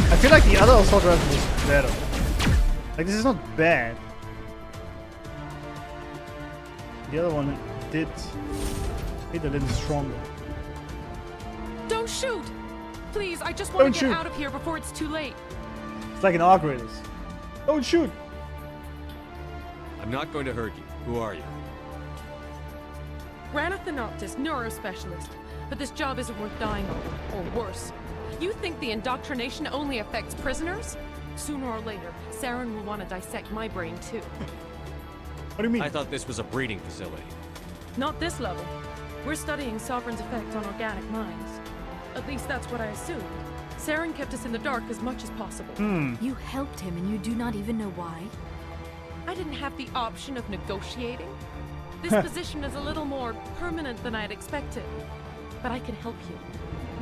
I feel like the other assault rifle was better. Like, this is not bad. The other one did hit a little stronger. Don't shoot! Please, I just want Don't to shoot. get out of here before it's too late. It's like an arc raiders. Don't shoot! I'm not going to hurt you. Who are you? Ranathanoptis, neurospecialist. But this job isn't worth dying over, or worse. You think the indoctrination only affects prisoners? Sooner or later, Saren will want to dissect my brain too. What do you mean? I thought this was a breeding facility. Not this level. We're studying Sovereign's effect on organic minds. At least that's what I assumed. Saren kept us in the dark as much as possible. You helped him and you do not even know why? I didn't have the option of negotiating. This position is a little more permanent than I had expected. But I can help you.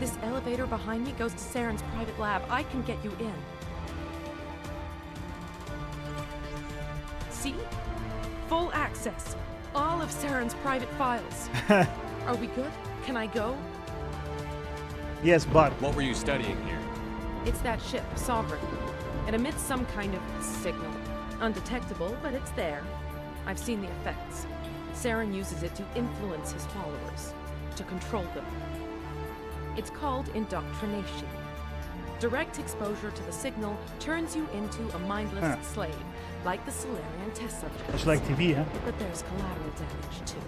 This elevator behind me goes to Saren's private lab. I can get you in. See? Full access. All of Saren's private files. Are we good? Can I go? Yes, but What were you studying here? It's that ship, Sovereign. It emits some kind of signal. Undetectable, but it's there. I've seen the effects. Saren uses it to influence his followers, to control them. It's called indoctrination. Direct exposure to the signal turns you into a mindless slave, like the Solarian test subjects. it's like TV, huh? But there's collateral damage too.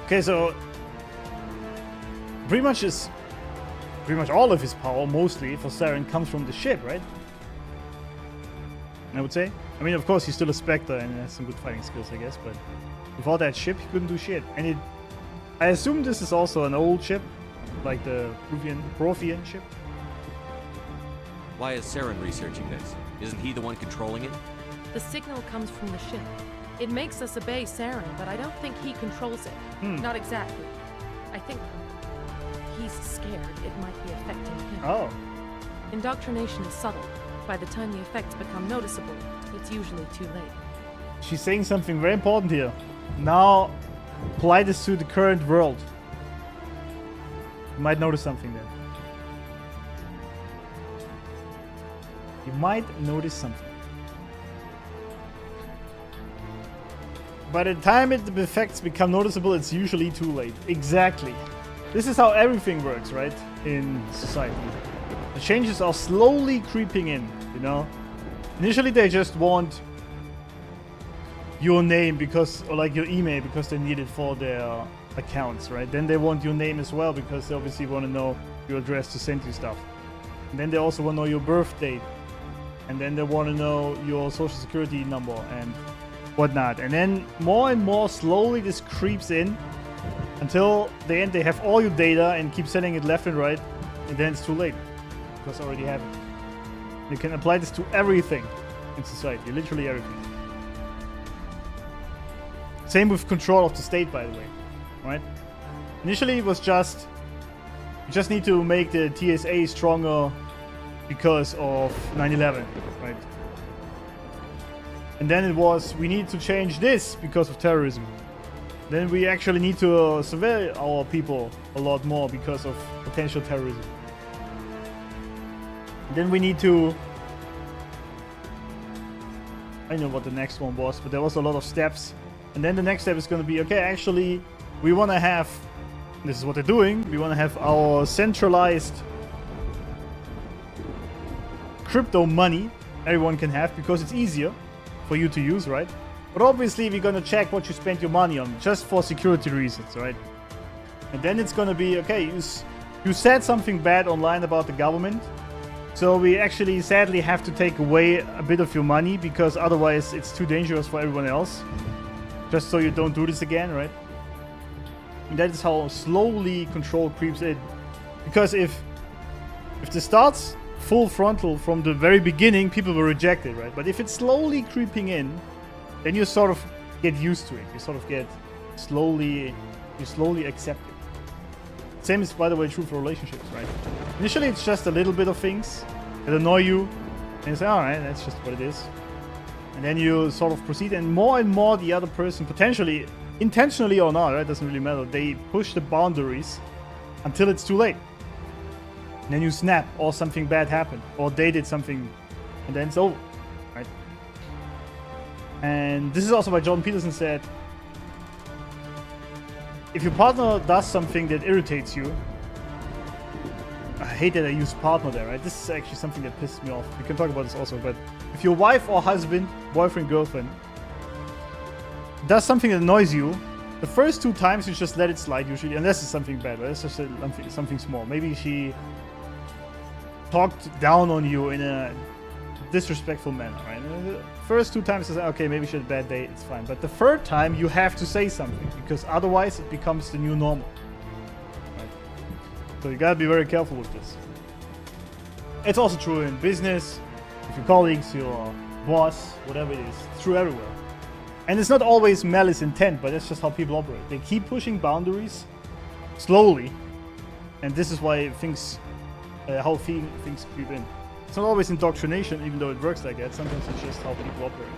Okay, so pretty much all of his power, mostly for Saren, comes from the ship, right? I would say. I mean, of course, he's still a Spectre and has some good fighting skills, I guess, but without that ship, he couldn't do shit. And I assume this is also an old ship, like the Prothean ship. Why is Saren researching this? Isn't he the one controlling it? The signal comes from the ship. It makes us obey Saren, but I don't think he controls it. Not exactly. I think he's scared it might be affecting him. Oh. Indoctrination is subtle. By the time the effects become noticeable, it's usually too late. She's saying something very important here. Now, apply this to the current world. You might notice something there. You might notice something. By the time the effects become noticeable, it's usually too late. Exactly. This is how everything works, right? In society. The changes are slowly creeping in, you know? Initially, they just want your name or like your email because they need it for their accounts, right? Then they want your name as well because they obviously want to know your address to send you stuff. And then they also want to know your birth date. And then they want to know your social security number and whatnot. And then more and more slowly this creeps in until the end they have all your data and keep sending it left and right. And then it's too late because I already have it. You can apply this to everything in society, literally everything. Same with control of the state, by the way, right? Initially it was you just need to make the TSA stronger because of 9/11, right? And then it was, we need to change this because of terrorism. Then we actually need to surveil our people a lot more because of potential terrorism. Then we need to, I know what the next one was, but there was a lot of steps. And then the next step is going to be, okay, actually, we want to have, this is what they're doing, we want to have our centralized crypto money everyone can have because it's easier for you to use, right? But obviously, we're going to check what you spent your money on just for security reasons, right? And then it's going to be, okay, you said something bad online about the government. So we actually sadly have to take away a bit of your money because otherwise it's too dangerous for everyone else. Just so you don't do this again, right? And that is how slowly control creeps in. Because if this starts full frontal from the very beginning, people will reject it, right? But if it's slowly creeping in, then you sort of get used to it. You sort of you slowly accept it. Same is, by the way, true for relationships, right? Initially, it's just a little bit of things that annoy you, and you say, all right, that's just what it is. And then you sort of proceed, and more the other person, potentially, intentionally or not, right? Doesn't really matter. They push the boundaries until it's too late. And then you snap, or something bad happened, or they did something, and then it's over, right? And this is also why Jordan Peterson said, if your partner does something that irritates you, I hate that I use partner there, right? This is actually something that pisses me off. We can talk about this also, but if your wife or husband, boyfriend, girlfriend, does something that annoys you, the first 2 times you just let it slide usually, unless it's something bad, right? It's just something small. Maybe she talked down on you in a disrespectful manner, right? The first 2 times it's okay, maybe she had a bad day, it's fine. But the 3rd time you have to say something, because otherwise it becomes the new normal. Right? So you gotta be very careful with this. It's also true in business, with your colleagues, your boss, whatever it is. It's true everywhere. And it's not always malice intent, but that's just how people operate. They keep pushing boundaries slowly, and this is why things creep in. It's not always indoctrination, even though it works like that. Sometimes it's just how people operate.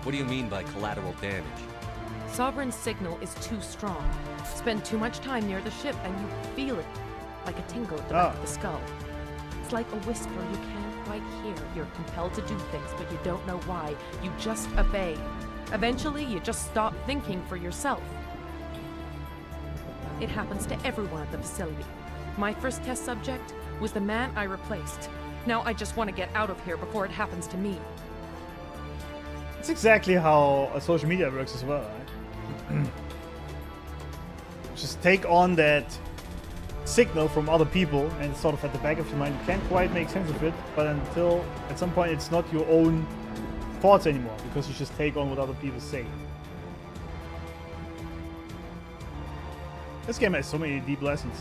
What do you mean by collateral damage? Sovereign's signal is too strong. Spend too much time near the ship and you feel it, like a tingle at the back of the skull. It's like a whisper you can't quite hear. You're compelled to do things, but you don't know why. You just obey. Eventually, you just stop thinking for yourself. It happens to everyone at the facility. My first test subject was the man I replaced. Now I just want to get out of here before it happens to me. It's exactly how social media works as well, right? Just take on that signal from other people, and it's sort of at the back of your mind. You can't quite make sense of it, but until at some point it's not your own thoughts anymore, because you just take on what other people say. This game has so many deep lessons.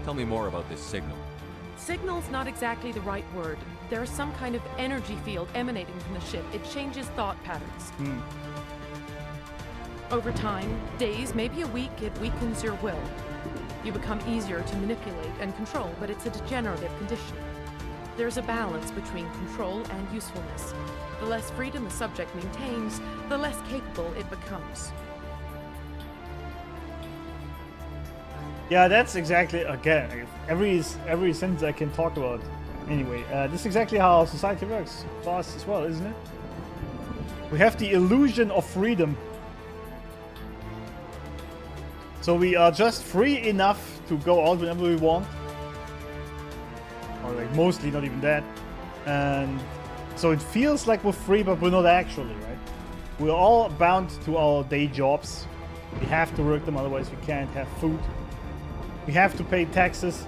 Tell me more about this signal. Signal's not exactly the right word. There is some kind of energy field emanating from the ship. It changes thought patterns. Over time, days, maybe a week, it weakens your will. You become easier to manipulate and control, but it's a degenerative condition. There's a balance between control and usefulness. The less freedom the subject maintains, the less capable it becomes. Yeah, that's exactly, again, every sentence I can talk about. Anyway, this is exactly how society works for us as well, isn't it? We have the illusion of freedom. So we are just free enough to go out whenever we want. Or like mostly not even that. And so it feels like we're free, but we're not actually, right? We're all bound to our day jobs. We have to work them, otherwise we can't have food. We have to pay taxes,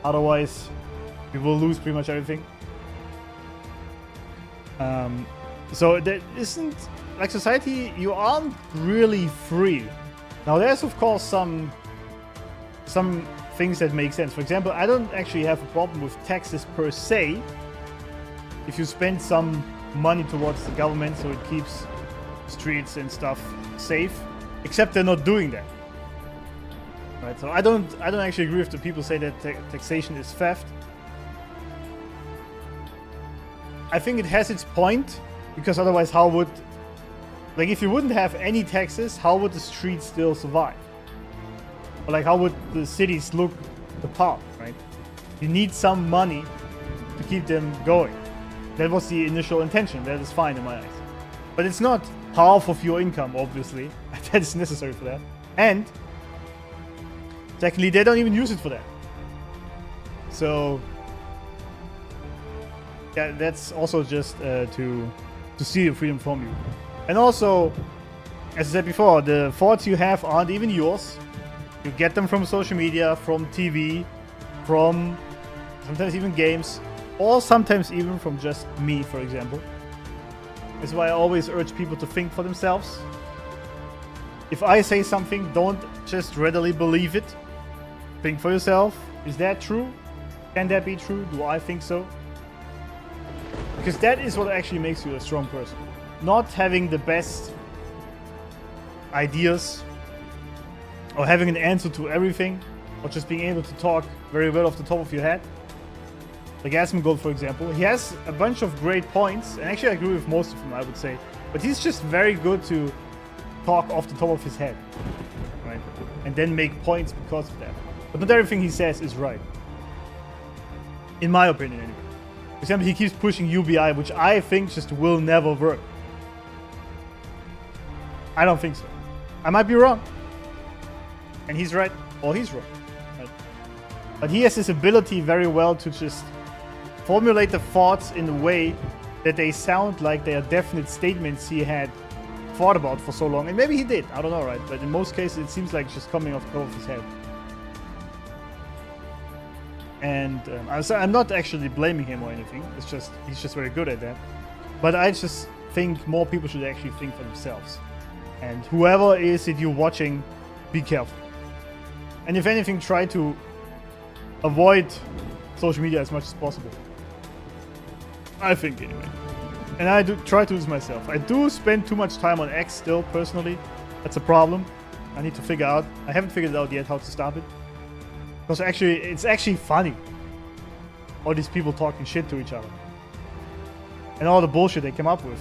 otherwise we will lose pretty much everything. So that isn't, like society, you aren't really free. Now there's of course some things that make sense. For example, I don't actually have a problem with taxes per se, if you spend some money towards the government so it keeps streets and stuff safe, except they're not doing that. Right, so I don't actually agree with the people say that taxation is theft. I think it has its point, because otherwise how would, like if you wouldn't have any taxes, how would the streets still survive? Or like how would the cities look the part, right? You need some money to keep them going. That was the initial intention, that is fine in my eyes. But it's not half of your income, obviously. That is necessary for that. And secondly, they don't even use it for that. So yeah, that's also just to steal freedom from you. And also, as I said before, the thoughts you have aren't even yours. You get them from social media, from TV, from sometimes even games, or sometimes even from just me, for example. That's why I always urge people to think for themselves. If I say something, don't just readily believe it. Think for yourself. Is that true? Can that be true? Do I think so? Because that is what actually makes you a strong person. Not having the best ideas, or having an answer to everything, or just being able to talk very well off the top of your head. Like Asmongold, for example, he has a bunch of great points, and actually I agree with most of them, I would say. But he's just very good to talk off the top of his head, right? And then make points because of that. But not everything he says is right. In my opinion, anyway. For example, he keeps pushing UBI, which I think just will never work. I don't think so. I might be wrong. And he's right, or he's wrong. Right? But he has this ability very well to just formulate the thoughts in a way that they sound like they are definite statements he had thought about for so long. And maybe he did, I don't know, right? But in most cases, it seems like it's just coming off the top of his head. And I'm not actually blaming him or anything. It's just, he's just very good at that. But I just think more people should actually think for themselves. And whoever is it you're watching, be careful. And if anything, try to avoid social media as much as possible. I think, anyway. And I do try to do this myself. I do spend too much time on X still, personally. That's a problem. I need to figure out. I haven't figured it out yet how to stop it. Because actually, it's actually funny. All these people talking shit to each other. And all the bullshit they come up with.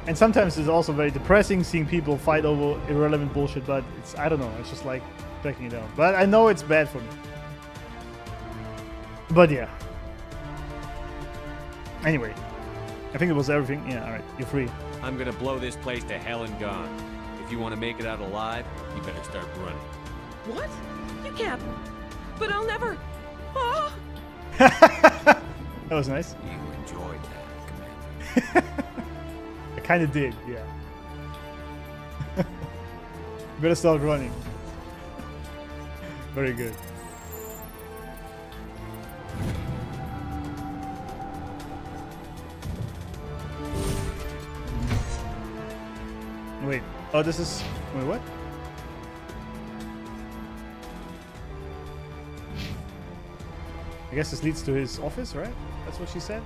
And sometimes it's also very depressing seeing people fight over irrelevant bullshit, but it's, I don't know, it's just like checking it out. But I know it's bad for me. But yeah. Anyway, I think it was everything. Yeah, alright, you're free. I'm gonna blow this place to hell and gone. If you want to make it out alive, you better start running. What? You can't. But I'll never. Oh! That was nice. You enjoyed that, Commander. I kind of did, yeah. Better start running. Very good. Wait. Oh, this is... Wait, what? I guess this leads to his office, right? That's what she said?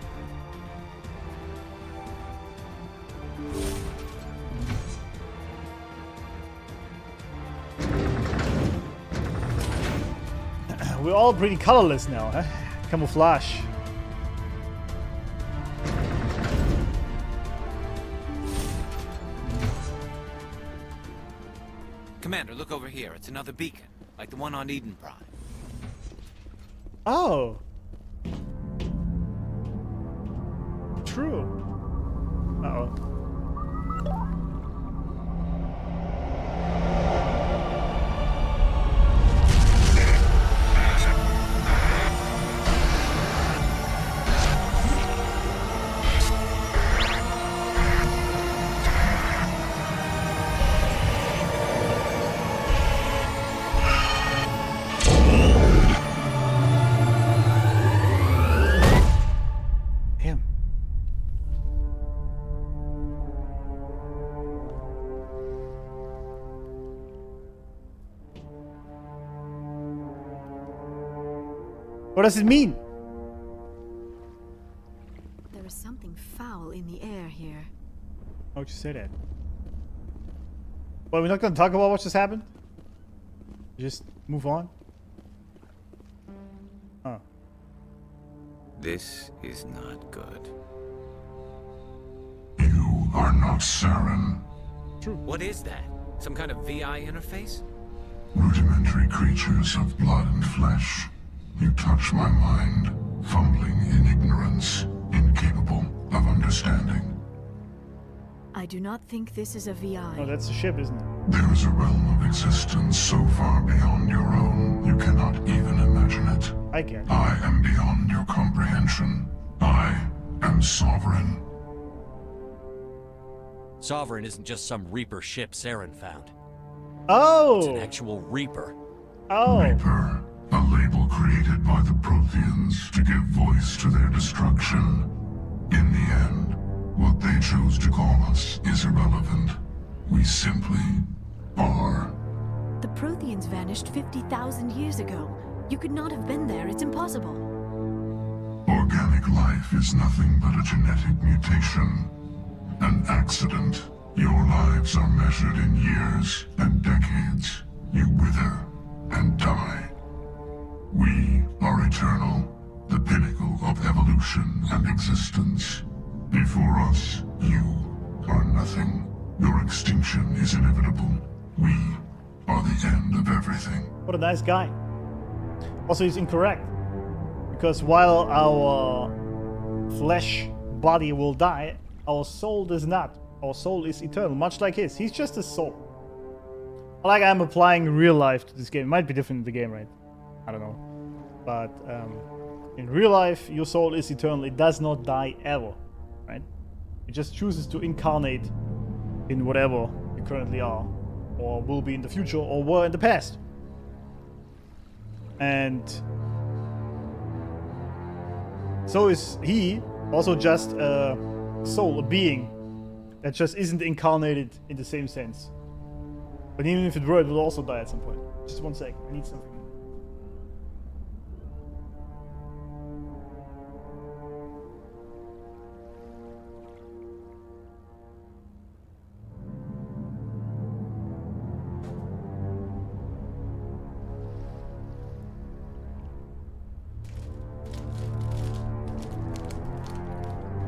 We're all pretty colorless now, huh? Camouflage. Commander, look over here. It's another beacon, like the one on Eden Prime. Oh. True. Uh-oh. What does it mean? There is something foul in the air here. Why would you say that? Well, we're not going to talk about what just happened? Just move on? Oh. This is not good. You are not Saren. True. What is that? Some kind of VI interface? Rudimentary creatures of blood and flesh. You touch my mind, fumbling in ignorance, incapable of understanding. I do not think this is a VI. Oh, that's a ship, isn't it? There is a realm of existence so far beyond your own, you cannot even imagine it. I can. I am beyond your comprehension. I am Sovereign. Sovereign isn't just some Reaper ship Saren found. Oh! It's an actual Reaper. Oh! Reaper, a label created by the Protheans to give voice to their destruction. In the end, what they chose to call us is irrelevant. We simply are. The Protheans vanished 50,000 years ago. You could not have been there. It's impossible. Organic life is nothing but a genetic mutation. An accident. Your lives are measured in years and decades. You wither and die. We are eternal, the pinnacle of evolution and existence. Before us, you are nothing. Your extinction is inevitable. We are the end of everything. What a nice guy. Also, he's incorrect. Because while our flesh body will die, our soul does not. Our soul is eternal, much like his. He's just a soul. Like I'm applying real life to this game. It might be different in the game, right? I don't know. But in real life, your soul is eternal. It does not die ever, right? It just chooses to incarnate in whatever you currently are, or will be in the future, or were in the past. And so is he also just a soul, a being that just isn't incarnated in the same sense. But even if it were, it will also die at some point. Just 1 sec, I need something.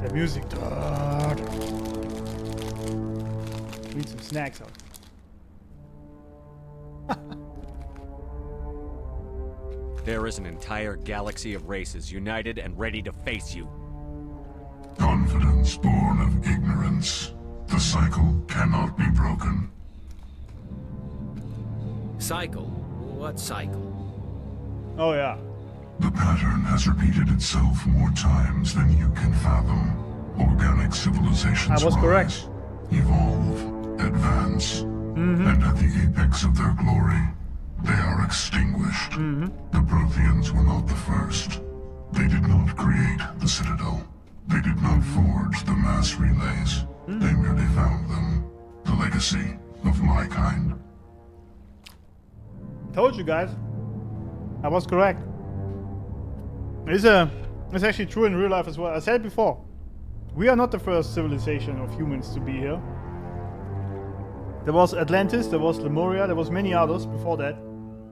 The music, dog. Need some snacks out. There is an entire galaxy of races united and ready to face you. Confidence born of ignorance. The cycle cannot be broken. Cycle? What cycle? Oh yeah. The pattern has repeated itself more times than you can fathom. Organic civilizations I was correct. rise, evolve, advance, and at the apex of their glory, they are extinguished. The Protheans were not the first. They did not create the Citadel. They did not forge the mass relays. They merely found them. The legacy of my kind. Told you guys. I was correct. It's actually true in real life as well. I said it before. We are not the first civilization of humans to be here. There was Atlantis, there was Lemuria, there was many others before that.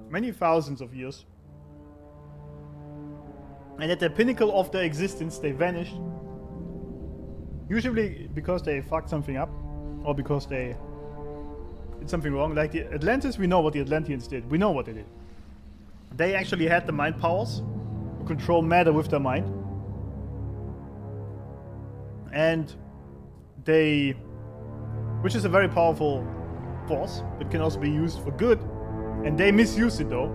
Many thousands of years. And at the pinnacle of their existence, they vanished. Usually because they fucked something up. Or because they did something wrong. Like the Atlantis, we know what the Atlanteans did. We know what they did. They actually had the mind powers to control matter with their mind. And they, which is a very powerful force, it can also be used for good. And they misused it though,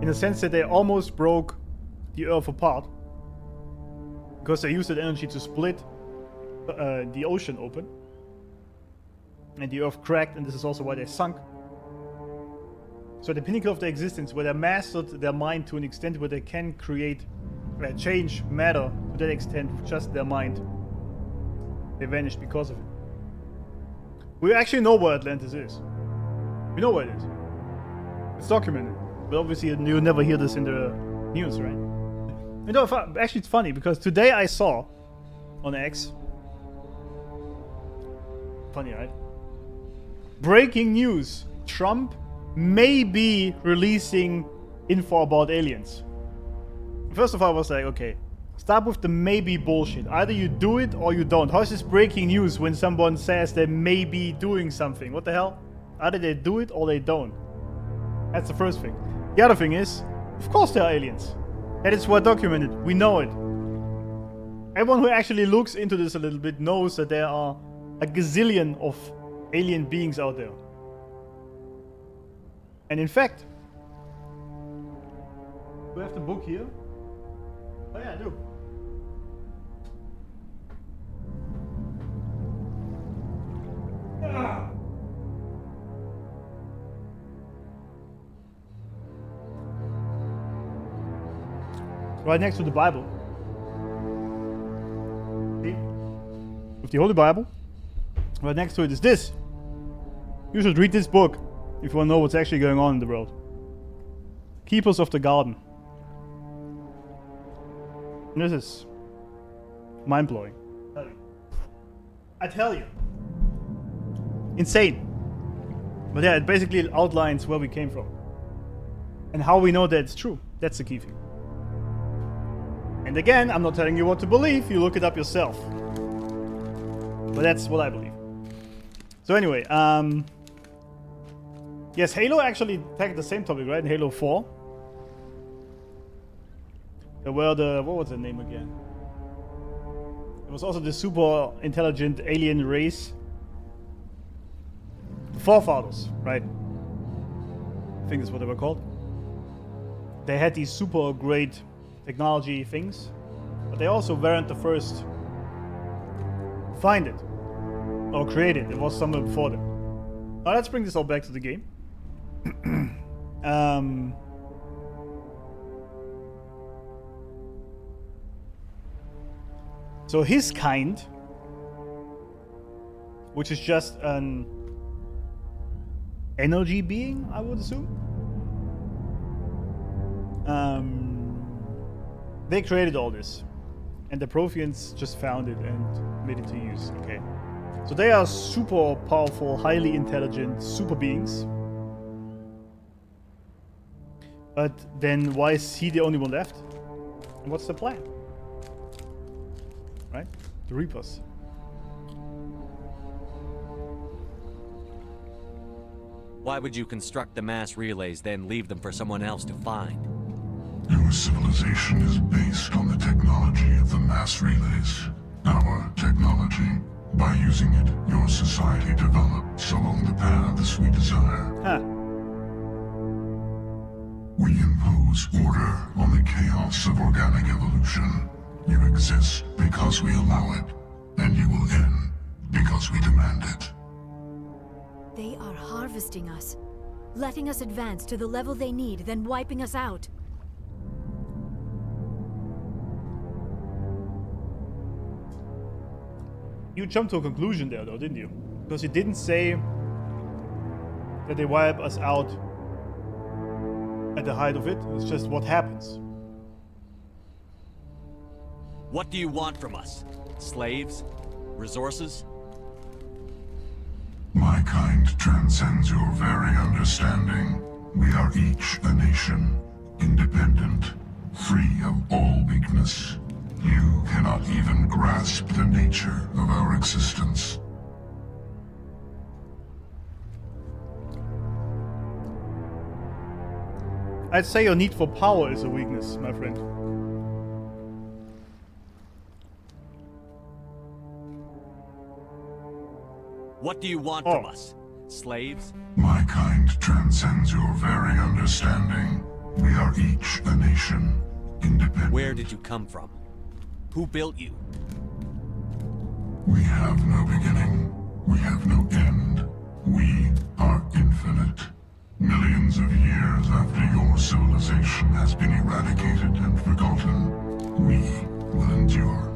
in the sense that they almost broke the Earth apart. Because they used that energy to split the ocean open. And the Earth cracked, and this is also why they sunk. So the pinnacle of their existence, where they mastered their mind to an extent where they can create, change matter to that extent with just their mind. They vanished because of it. We actually know where Atlantis is. We know where it is. It's documented. But obviously you'll never hear this in the news, right? You know, actually it's funny, because today I saw on X, funny, right? Breaking news. Trump may be releasing info about aliens. First of all, I was like, okay, stop with the maybe bullshit. Either you do it or you don't. How is this breaking news when someone says they may be doing something? What the hell? Either they do it or they don't. That's the first thing. The other thing is, of course there are aliens. That is well documented. We know it. Everyone who actually looks into this a little bit knows that there are a gazillion of alien beings out there. And in fact, do we have the book here? Oh yeah, I do. Ah. Right next to the Bible. See? With the Holy Bible. Right next to it is this. You should read this book if you want to know what's actually going on in the world. Keepers of the Garden. And this is mind-blowing. I tell you. insane. But yeah, it basically outlines where we came from. And how we know that it's true. That's the key thing. And again, I'm not telling you what to believe. You look it up yourself. But that's what I believe. So anyway, yes, Halo actually tagged the same topic, right? In Halo 4. There were the... What was the name again? It was also the super intelligent alien race. The Forefathers, right? I think that's what they were called. They had these super great technology things. But they also weren't the first to find it. Or create it. It was someone before them. Now let's bring this all back to the game. So his kind, which is just an energy being, I would assume. They created all this. And the Protheans just found it and made it to use. Okay. So they are super powerful, highly intelligent super beings. But then why is he the only one left? And what's the plan? Right? The Reapers. Why would you construct the mass relays, then leave them for someone else to find? Your civilization is based on the technology of the mass relays. Our technology. By using it, your society develops along the paths we desire. Huh. We impose order on the chaos of organic evolution. You exist because we allow it, and you will end because we demand it. They are harvesting us, letting us advance to the level they need, then wiping us out. You jumped to a conclusion there, though, didn't you? Because you didn't say that they wipe us out at the height of it. It's just what happens. What do you want from us? Slaves? Resources? My kind transcends your very understanding. We are each a nation, independent, free of all weakness. You cannot even grasp the nature of our existence. I'd say your need for power is a weakness, my friend. What do you want from us? Slaves? My kind transcends your very understanding. We are each a nation, independent. Where did you come from? Who built you? We have no beginning. We have no end. We are infinite. Millions of years after your civilization has been eradicated and forgotten, we will endure.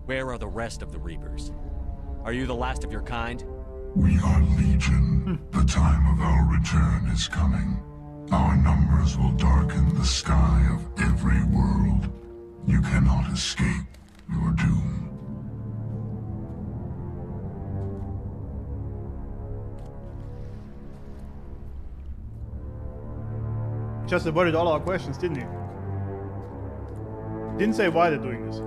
Where are the rest of the Reapers? Are you the last of your kind? We are legion. The time of our return is coming. Our numbers will darken the sky of every world. You cannot escape your doom. Just avoided all our questions, didn't he? Didn't say why they're doing this.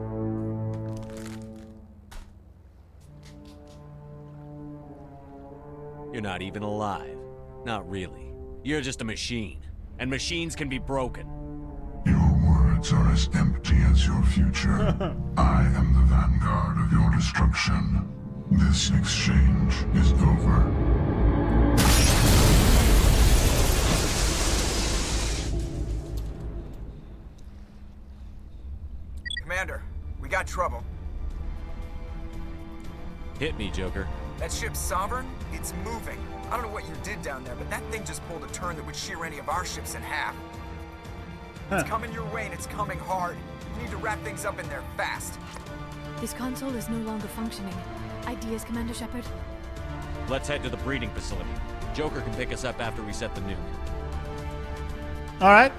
You're not even alive. Not really. You're just a machine. And machines can be broken. Your words are as empty as your future. I am the vanguard of your destruction. This exchange is over. Commander, we got trouble. Hit me, Joker. That ship's Sovereign? It's moving. I don't know what you did down there, but that thing just pulled a turn that would shear any of our ships in half. It's coming your way and it's coming hard. You need to wrap things up in there fast. This console is no longer functioning. Ideas, Commander Shepard? Let's head to the breeding facility. Joker can pick us up after we set the nuke. Alright.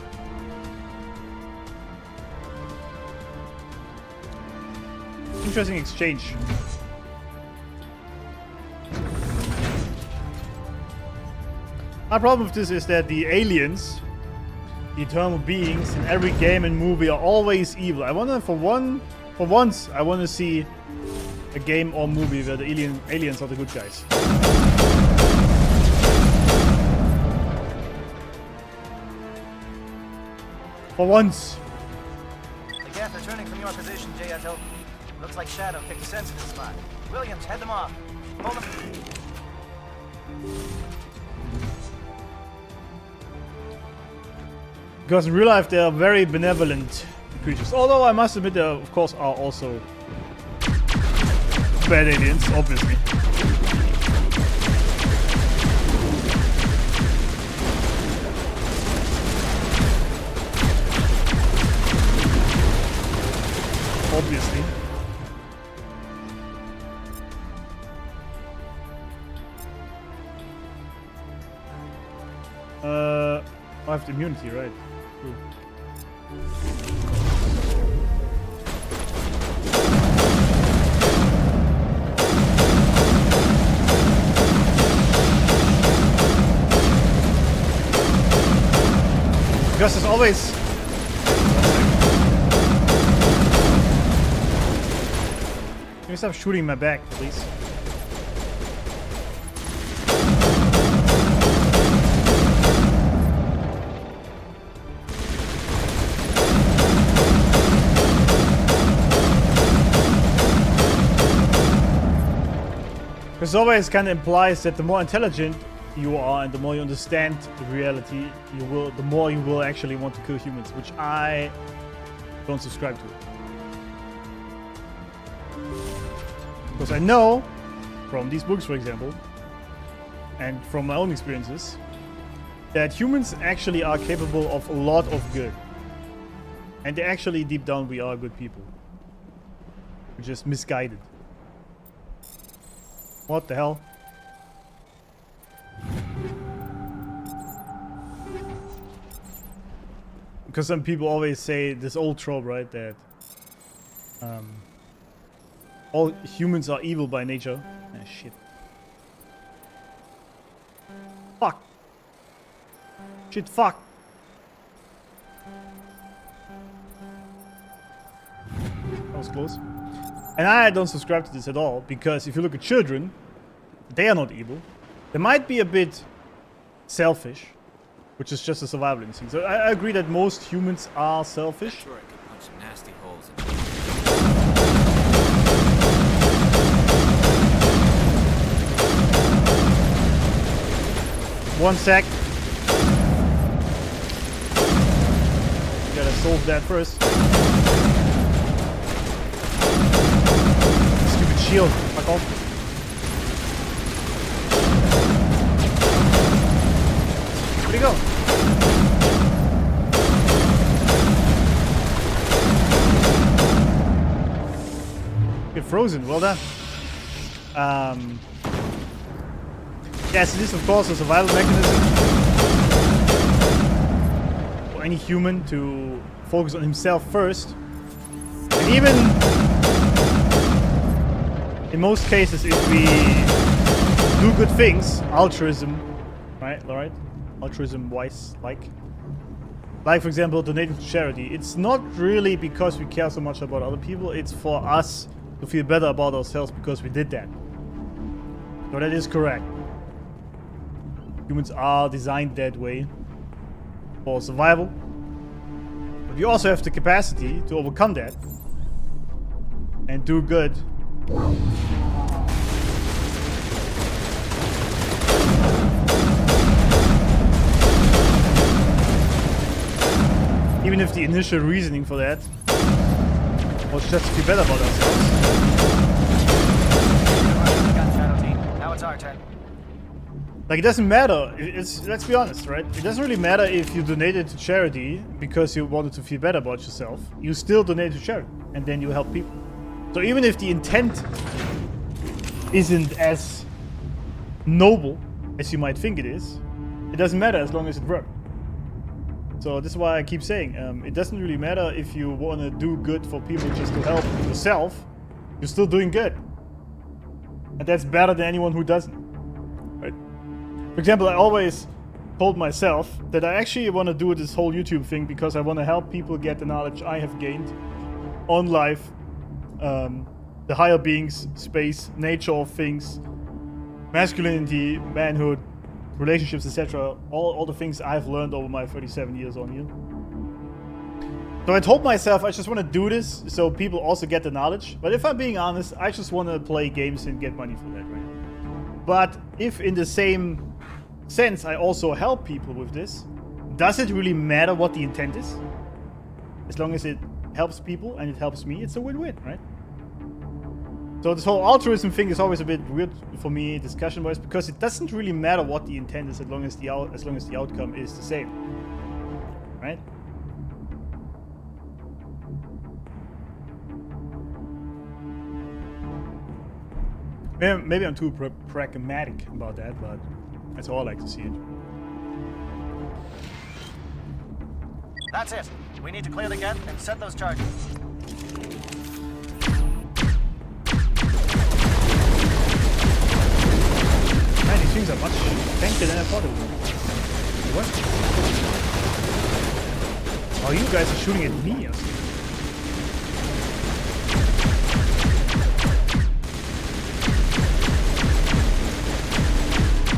Interesting exchange. My problem with this is that the aliens, the eternal beings in every game and movie are always evil. I wonder for once, I want to see a game or movie where the aliens are the good guys. For once. The gap are turning from your position, Jayato. Looks like Shadow picked a sensitive spot. Williams, head them off. Hold them. Because in real life they are very benevolent creatures. Although I must admit there of course are also bad aliens, obviously. Obviously. I have the immunity, right? Cool. Because there's always... Can you stop shooting my back, please? This always kind of implies that the more intelligent you are and the more you understand the reality, the more you will actually want to kill humans, which I don't subscribe to. Because I know, from these books for example, and from my own experiences, that humans actually are capable of a lot of good. And they actually, deep down, we are good people. We're just misguided. What the hell? Because some people always say this old trope, right? That all humans are evil by nature. Ah, shit. Fuck. Shit, fuck. That was close. And I don't subscribe to this at all, because if you look at children, they are not evil. They might be a bit selfish, which is just a survival instinct. So I agree that most humans are selfish. Sure, I could punch some nasty holes in. One sec. Gotta solve that first. Stupid shield. Fuck off. Where'd he go? Get frozen. Well done. Yes, it is of course a survival mechanism for any human to focus on himself first. And even in most cases, if we do good things, altruism, right? Altruism-wise, like for example, donating to charity, it's not really because we care so much about other people. It's for us to feel better about ourselves because we did that. So that is correct. Humans are designed that way for survival. But we also have the capacity to overcome that and do good. Even if the initial reasoning for that was just to feel better about ourselves. Now it's our turn. Like, it doesn't matter. Let's be honest, right? It doesn't really matter if you donated to charity because you wanted to feel better about yourself. You still donate to charity, and then you help people. So even if the intent isn't as noble as you might think it is, it doesn't matter as long as it works. So this is why I keep saying, it doesn't really matter if you want to do good for people just to help yourself. You're still doing good. And that's better than anyone who doesn't. Right? For example, I always told myself that I actually want to do this whole YouTube thing because I want to help people get the knowledge I have gained on life, the higher beings, space, nature of things, masculinity, manhood, relationships, etc. All the things I've learned over my 37 years on here. So I told myself I just want to do this so people also get the knowledge. But if I'm being honest, I just want to play games and get money for that, right? But if in the same sense I also help people with this, does it really matter what the intent is? As long as it helps people and it helps me, it's a win-win, right? So this whole altruism thing is always a bit weird for me, discussion-wise, because it doesn't really matter what the intent is as long as the outcome is the same, right? Maybe I'm too pragmatic about that, but that's how I like to see it. That's it. We need to clear the gate and set those charges. Man, these things are much tankier than I thought it would be. What? Oh, you guys are shooting at me or something.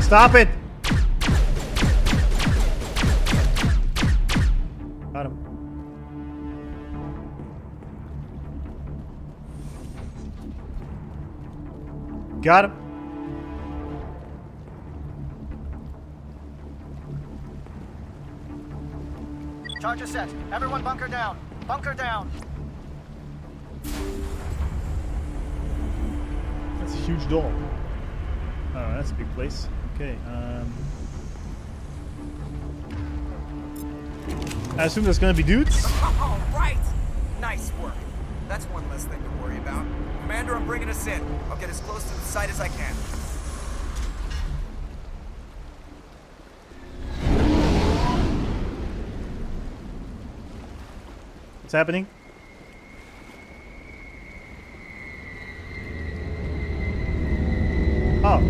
Stop it! Got him. Got him. Charges set. Everyone bunker down. Bunker down. That's a huge door. Oh, that's a big place. Okay, I assume there's gonna be dudes? All right! Nice work. That's one less thing to worry about. Commander, I'm bringing us in. I'll get as close to the site as I can. What's happening? Oh.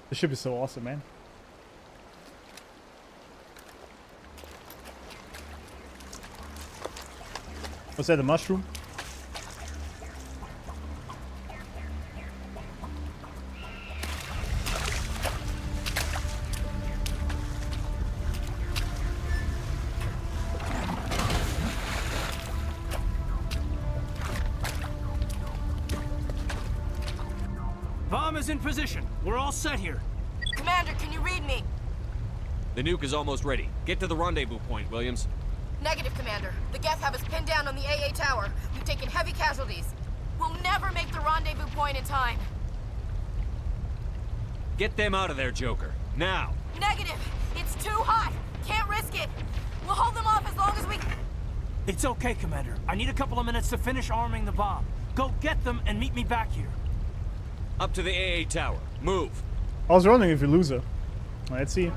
The ship is so awesome, man. Was that a mushroom? Bomb is in position. We're all set here. Commander, can you read me? The nuke is almost ready. Get to the rendezvous point, Williams. Negative, Commander. The Geth have us pinned down on the AA tower. We've taken heavy casualties. We'll never make the rendezvous point in time. Get them out of there, Joker. Now! Negative! It's too hot! Can't risk it! We'll hold them off as long as we... It's okay, Commander. I need a couple of minutes to finish arming the bomb. Go get them and meet me back here. Up to the AA tower. Move! I was wondering if we lose her. Let's see.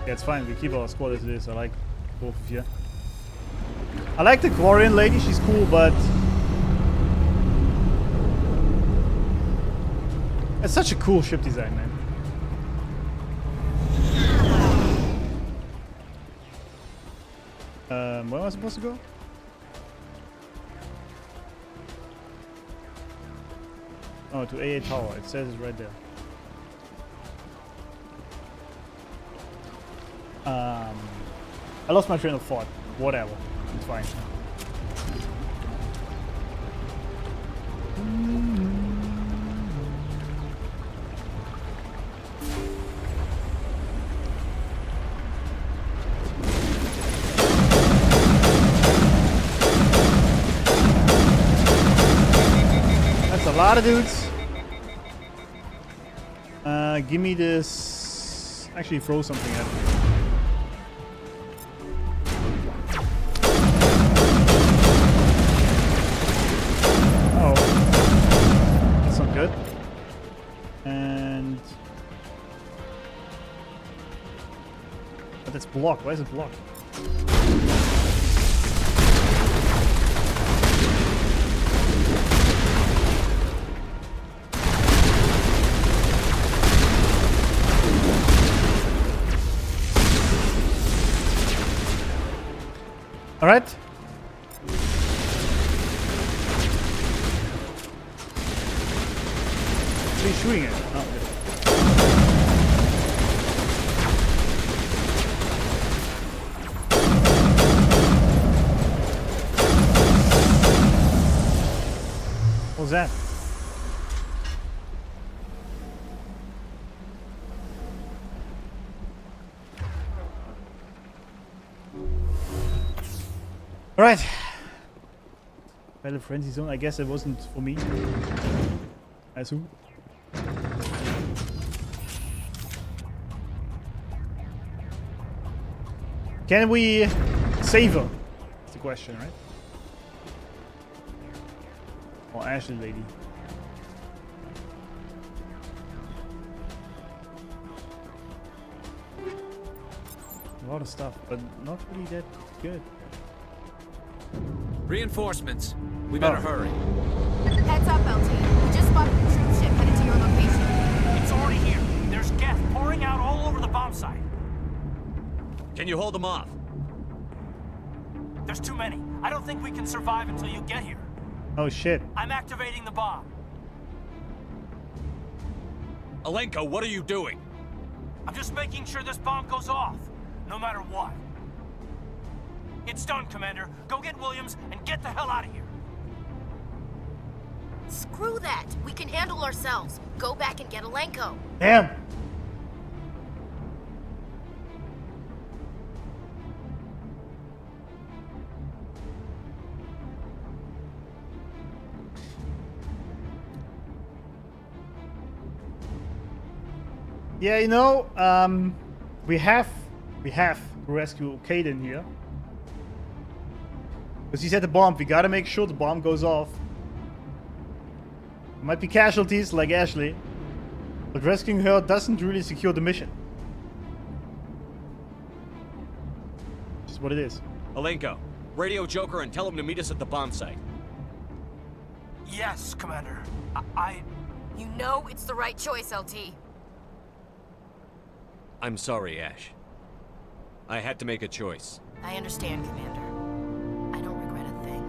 Yeah, it's fine. We keep our squad as it is. I like both of you. I like the Quarian lady. She's cool, but... it's such a cool ship design, man. Where am I supposed to go? Oh, to AA tower. It says it right there. I lost my train of thought. Whatever. It's fine. That's a lot of dudes. Give me this. Actually, throw something at me. Good. And... but that's blocked. Why is it blocked? All right. What are you shooting at? Oh, okay. What was that? All right. Battle Frenzy Zone. I guess it wasn't for me. I assume. Can we save her? That's the question, right? Oh, Ashley lady. A lot of stuff, but not really that good. Reinforcements. We better hurry. Heads up, LT. We just spotted a troop ship headed to your location. It's already here. There's gas pouring out all over the bomb site. Can you hold them off? There's too many. I don't think we can survive until you get here. Oh shit. I'm activating the bomb. Alenko, what are you doing? I'm just making sure this bomb goes off, no matter what. It's done, Commander. Go get Williams and get the hell out of here. Screw that. We can handle ourselves. Go back and get Alenko. Damn. Yeah, you know, we have to rescue Caden here. Because he's at the bomb. We gotta make sure the bomb goes off. There might be casualties like Ashley, but rescuing her doesn't really secure the mission. Just what it is. Alenko, radio Joker and tell him to meet us at the bomb site. Yes, Commander. You know it's the right choice, LT. I'm sorry, Ash. I had to make a choice. I understand, Commander. I don't regret a thing.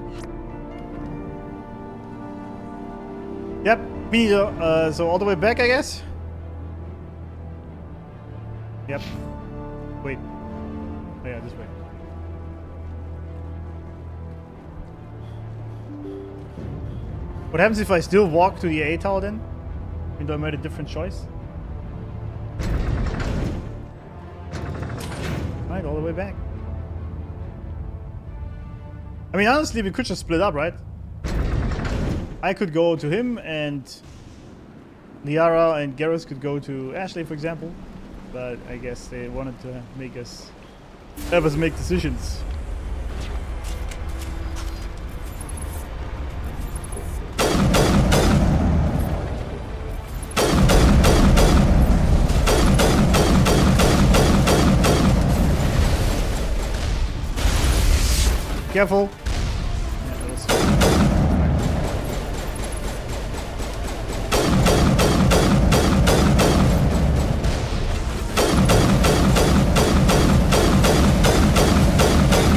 Yep, me neither. So all the way back, I guess? Yep. Wait. Oh yeah, this way. What happens if I still walk to the A tower then? Even though I made a different choice? Right, all the way back. I mean, honestly, we could just split up, right? I could go to him, and Liara and Garrus could go to Ashley, for example. But I guess they wanted to have us make decisions. Careful.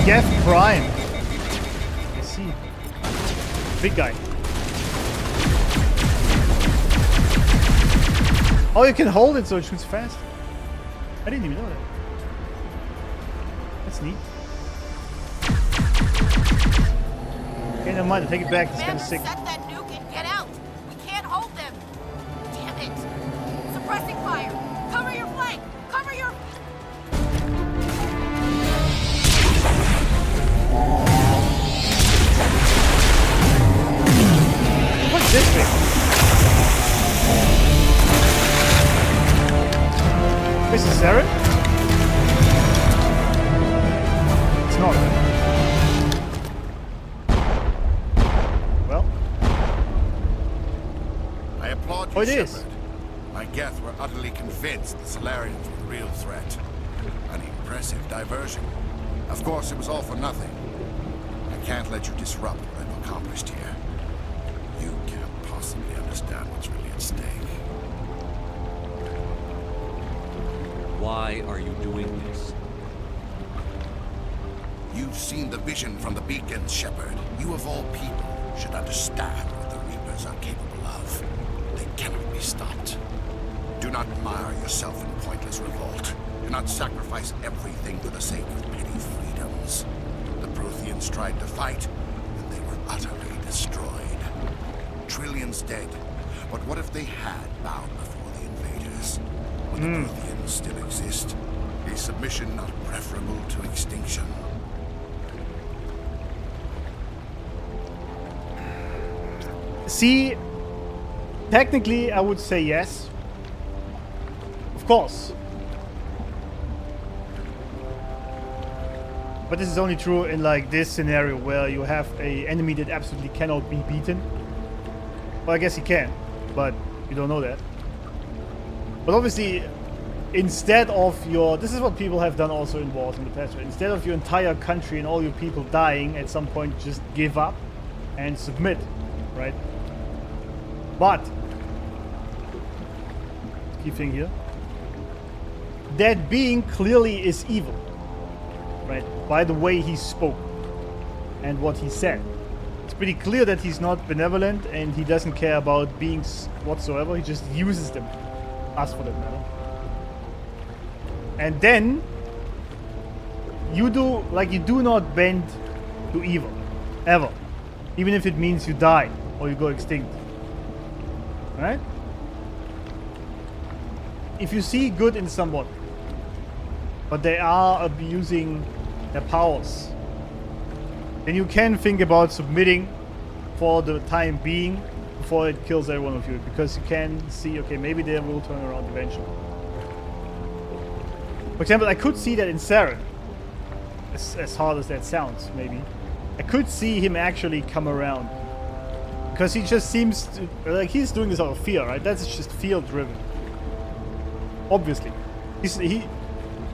Jeff Prime. I see. Big guy. Oh, you can hold it so it shoots fast. I didn't even know that. That's neat. Okay, never mind. I take it back. It's kind of sick. Set that nuke and get out. We can't hold them. Damn it. Suppressing fire. Cover your flank. Cover your... What's this thing? This is Saren? It's not. Well. I applaud you, Oh, it is. Shepard. My Geth were utterly convinced the Solarians were the real threat. An impressive diversion. Of course, it was all for nothing. I can't let you disrupt what I've accomplished here. You can't possibly understand what's really at stake. Why are you doing this? You've seen the vision from the beacons, Shepard. You of all people should understand what the Reapers are capable of. They cannot be stopped. Do not mire yourself in pointless revolt. Do not sacrifice everything for the sake of petty freedoms. The Protheans tried to fight, and they were utterly destroyed. Trillions dead. But what if they had bowed before the invaders? Would the Protheans still exist? Is submission not preferable to extinction? See, technically I would say yes. Of course. But this is only true in like this scenario where you have an enemy that absolutely cannot be beaten. Well, I guess he can, but you don't know that. But obviously, instead of your... This is what people have done also in wars in the past. Right? Instead of your entire country and all your people dying, at some point just give up and submit, right? But, key thing here, that being clearly is evil, right? By the way he spoke and what he said. It's pretty clear that he's not benevolent and he doesn't care about beings whatsoever. He just uses them, us for that matter. And then you do not bend to evil, ever, even if it means you die or you go extinct. Right? If you see good in someone, but they are abusing their powers, then you can think about submitting for the time being before it kills every one of you, because you can see, okay, maybe they will turn around eventually. For example, I could see that in Saren, as hard as that sounds, maybe. I could see him actually come around. Because he just seems to, like, he's doing this out of fear, right? That's just fear-driven. Obviously.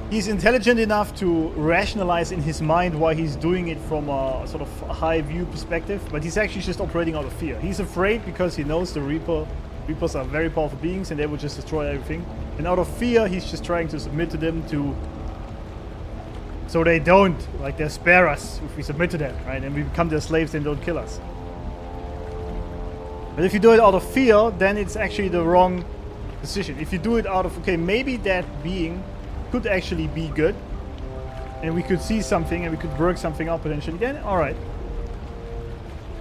He's intelligent enough to rationalize in his mind why he's doing it from a sort of high view perspective, but he's actually just operating out of fear. He's afraid because he knows the Reapers are very powerful beings and they will just destroy everything. And out of fear, he's just trying to submit to them so they don't, like, they spare us if we submit to them, right? And we become their slaves and don't kill us. But if you do it out of fear, then it's actually the wrong decision. If you do it out of, okay, maybe that being could actually be good, and we could see something and we could work something out potentially, then alright.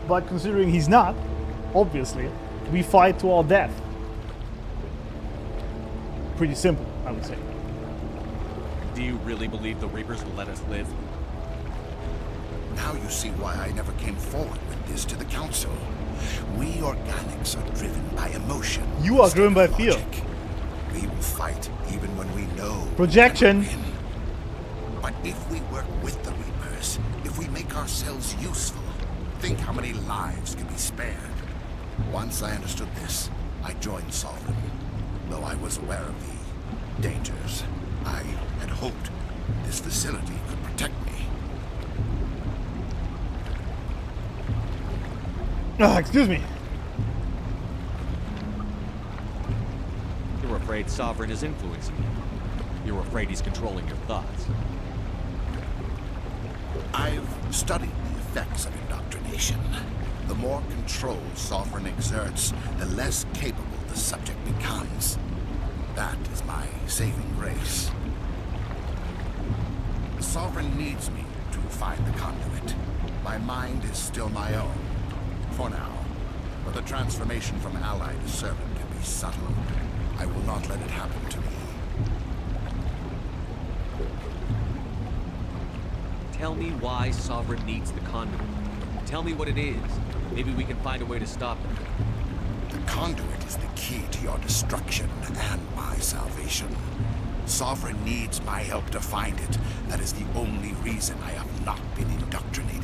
But considering he's not, obviously, we fight to our death. Pretty simple, I would say. Do you really believe the Reapers will let us live? Now you see why I never came forward with this to the Council. We organics are driven by emotion. You are driven by fear. We will fight even when we know. Projection. But if we work with the Reapers, if we make ourselves useful, think how many lives can be spared. Once I understood this, I joined Sovereign. Though I was aware of the dangers, I had hoped this facility could protect me. Excuse me. You're afraid Sovereign is influencing you. You're afraid he's controlling your thoughts. I've studied the effects of indoctrination. The more control Sovereign exerts, the less capable the subject becomes. That is my saving grace. Sovereign needs me to find the conduit. My mind is still my own. For now. But the transformation from ally to servant can be subtle. I will not let it happen to me. Tell me why Sovereign needs the conduit. Tell me what it is. Maybe we can find a way to stop it. The conduit is the key to your destruction and my salvation. Sovereign needs my help to find it. That is the only reason I have not been indoctrinated.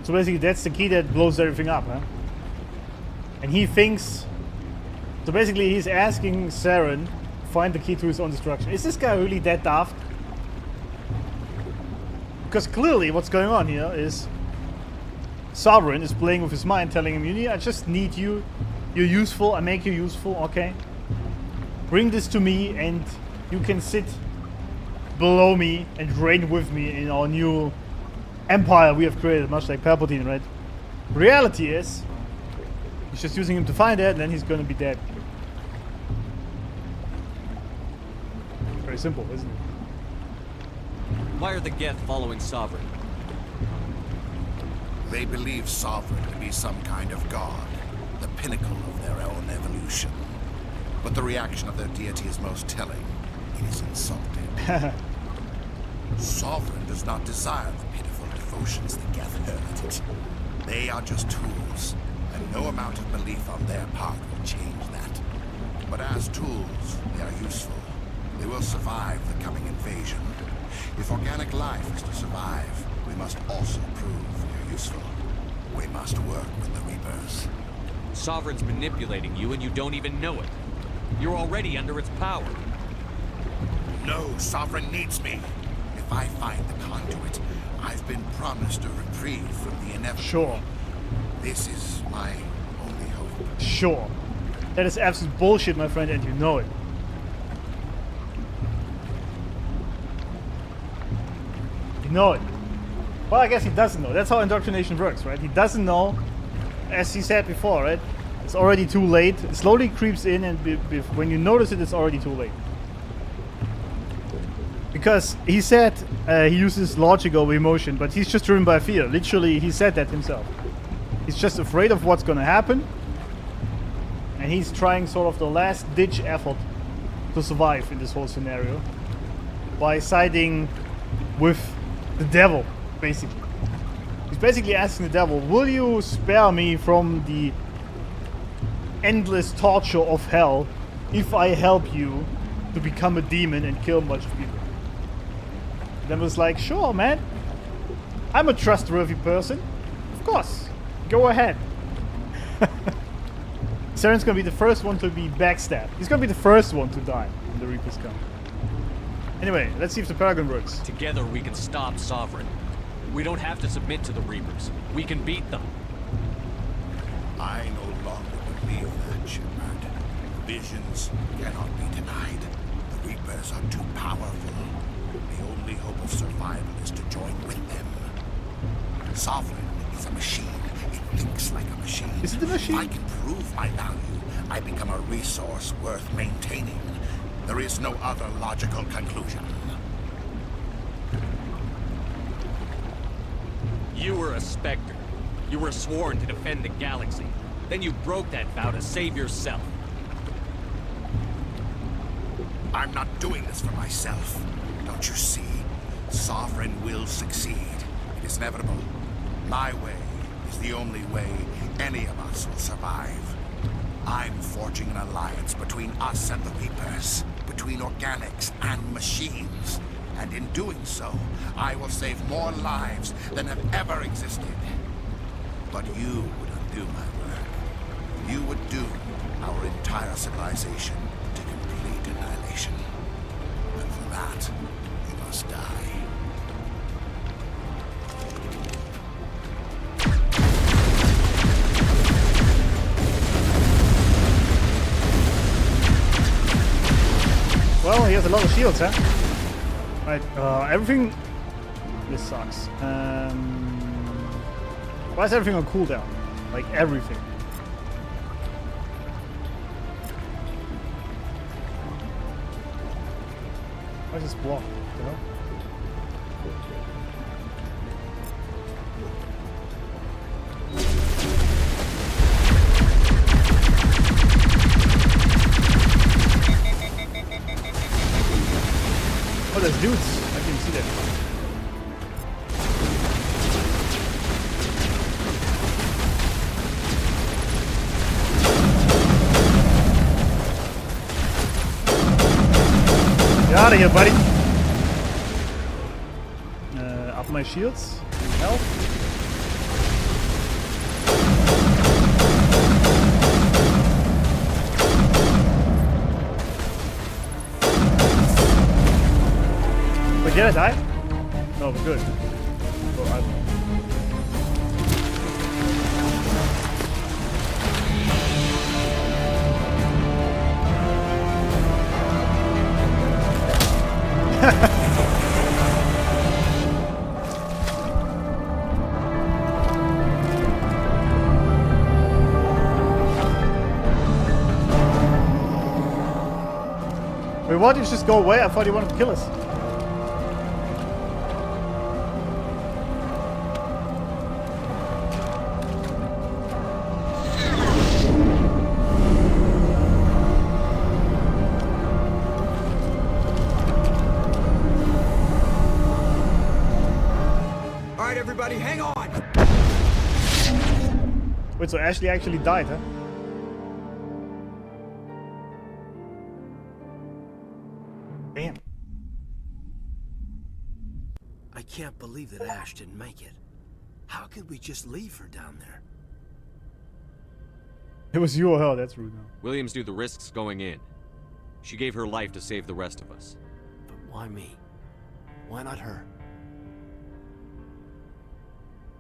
So basically that's the key that blows everything up, huh? And he thinks... So basically he's asking Saren to find the key to his own destruction. Is this guy really that daft? Because clearly what's going on here is Sovereign is playing with his mind, telling him, I just need you. You're useful, I make you useful, okay? Bring this to me and you can sit below me and reign with me in our new empire we have created, much like Palpatine, right? Reality is, he's just using him to find that, and then he's gonna be dead. Very simple, isn't it? Why are the Geth following Sovereign? They believe Sovereign to be some kind of god, the pinnacle of their own evolution. But the reaction of their deity is most telling. It is insulted. Sovereign does not desire the pitiful devotions the Geth hurl at it. They are just tools, and no amount of belief on their part will change that. But as tools, they are useful. They will survive the coming invasion. If organic life is to survive, we must also prove they're useful. We must work with the Reapers. Sovereign's manipulating you and you don't even know it. You're already under its power. No, Sovereign needs me. If I find the conduit, I've been promised a reprieve from the inevitable. Sure. This is my only hope. Sure. That is absolute bullshit, my friend, and you know it. You know it. Well, I guess he doesn't know. That's how indoctrination works, right? He doesn't know, as he said before, right? It's already too late. It slowly creeps in, and when you notice it, it's already too late. Because he said he uses logic over emotion, but he's just driven by fear. Literally, he said that himself. He's just afraid of what's gonna happen, and he's trying sort of the last-ditch effort to survive in this whole scenario by siding with the devil, basically. He's basically asking the devil, will you spare me from the endless torture of hell if I help you to become a demon and kill a bunch of people? The devil's like, sure, man. I'm a trustworthy person. Of course. Go ahead. Saren's gonna be the first one to be backstabbed. He's gonna be the first one to die when the Reapers come. Anyway, let's see if the Paragon works. Together we can stop Sovereign. We don't have to submit to the Reapers. We can beat them. I no longer believe that, Shepard. Visions cannot be denied. The Reapers are too powerful. The only hope of survival is to join with them. Sovereign is a machine. It thinks like a machine. Is it a machine? If I can prove my value, I become a resource worth maintaining. There is no other logical conclusion. You were a Spectre. You were sworn to defend the galaxy. Then you broke that vow to save yourself. I'm not doing this for myself. Don't you see? Sovereign will succeed. It is inevitable. My way is the only way any of us will survive. I'm forging an alliance between us and the Reapers, between organics and machines. And in doing so, I will save more lives than have ever existed. But you would undo my work. You would doom our entire civilization to complete annihilation. And for that, you must die. Well, he has a lot of shields, huh? Right, everything... This sucks. Why is everything on cooldown? Like, everything. Why is this blocked? You know? Oh, there's dudes. I didn't see that. Get out of here, buddy. Up my shields. Health. Wait, did I die? No, we're good. Well, I don't know. Wait, what? Did you just go away? I thought you wanted to kill us. Alright, everybody, hang on! Wait, so Ashley actually died, huh? Damn. I can't believe that Ash didn't make it. How could we just leave her down there? It was you or her, that's rude now. Williams knew the risks going in. She gave her life to save the rest of us. But why me? Why not her?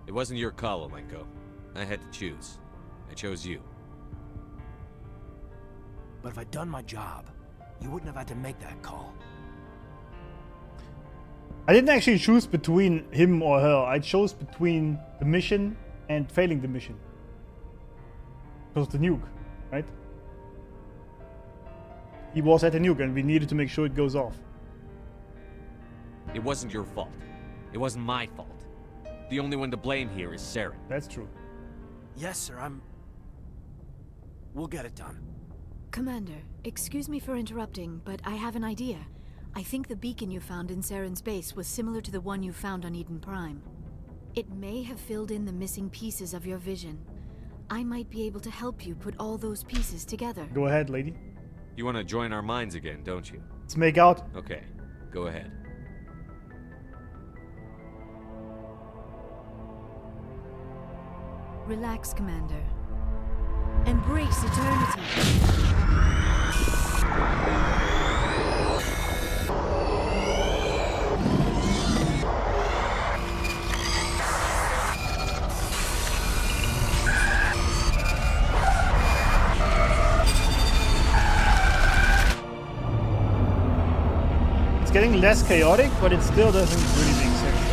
It wasn't your call, Alenko. I had to choose. I chose you. But if I'd done my job, you wouldn't have had to make that call. I didn't actually choose between him or her. I chose between the mission and failing the mission. Because of the nuke, right? He was at the nuke and we needed to make sure it goes off. It wasn't your fault. It wasn't my fault. The only one to blame here is Saren. That's true. Yes, sir, We'll get it done. Commander, excuse me for interrupting, but I have an idea. I think the beacon you found in Saren's base was similar to the one you found on Eden Prime. It may have filled in the missing pieces of your vision. I might be able to help you put all those pieces together. Go ahead, lady. You want to join our minds again, don't you? Let's make out. Okay, go ahead. Relax, Commander. Embrace eternity. It's getting less chaotic, but it still doesn't really make sense.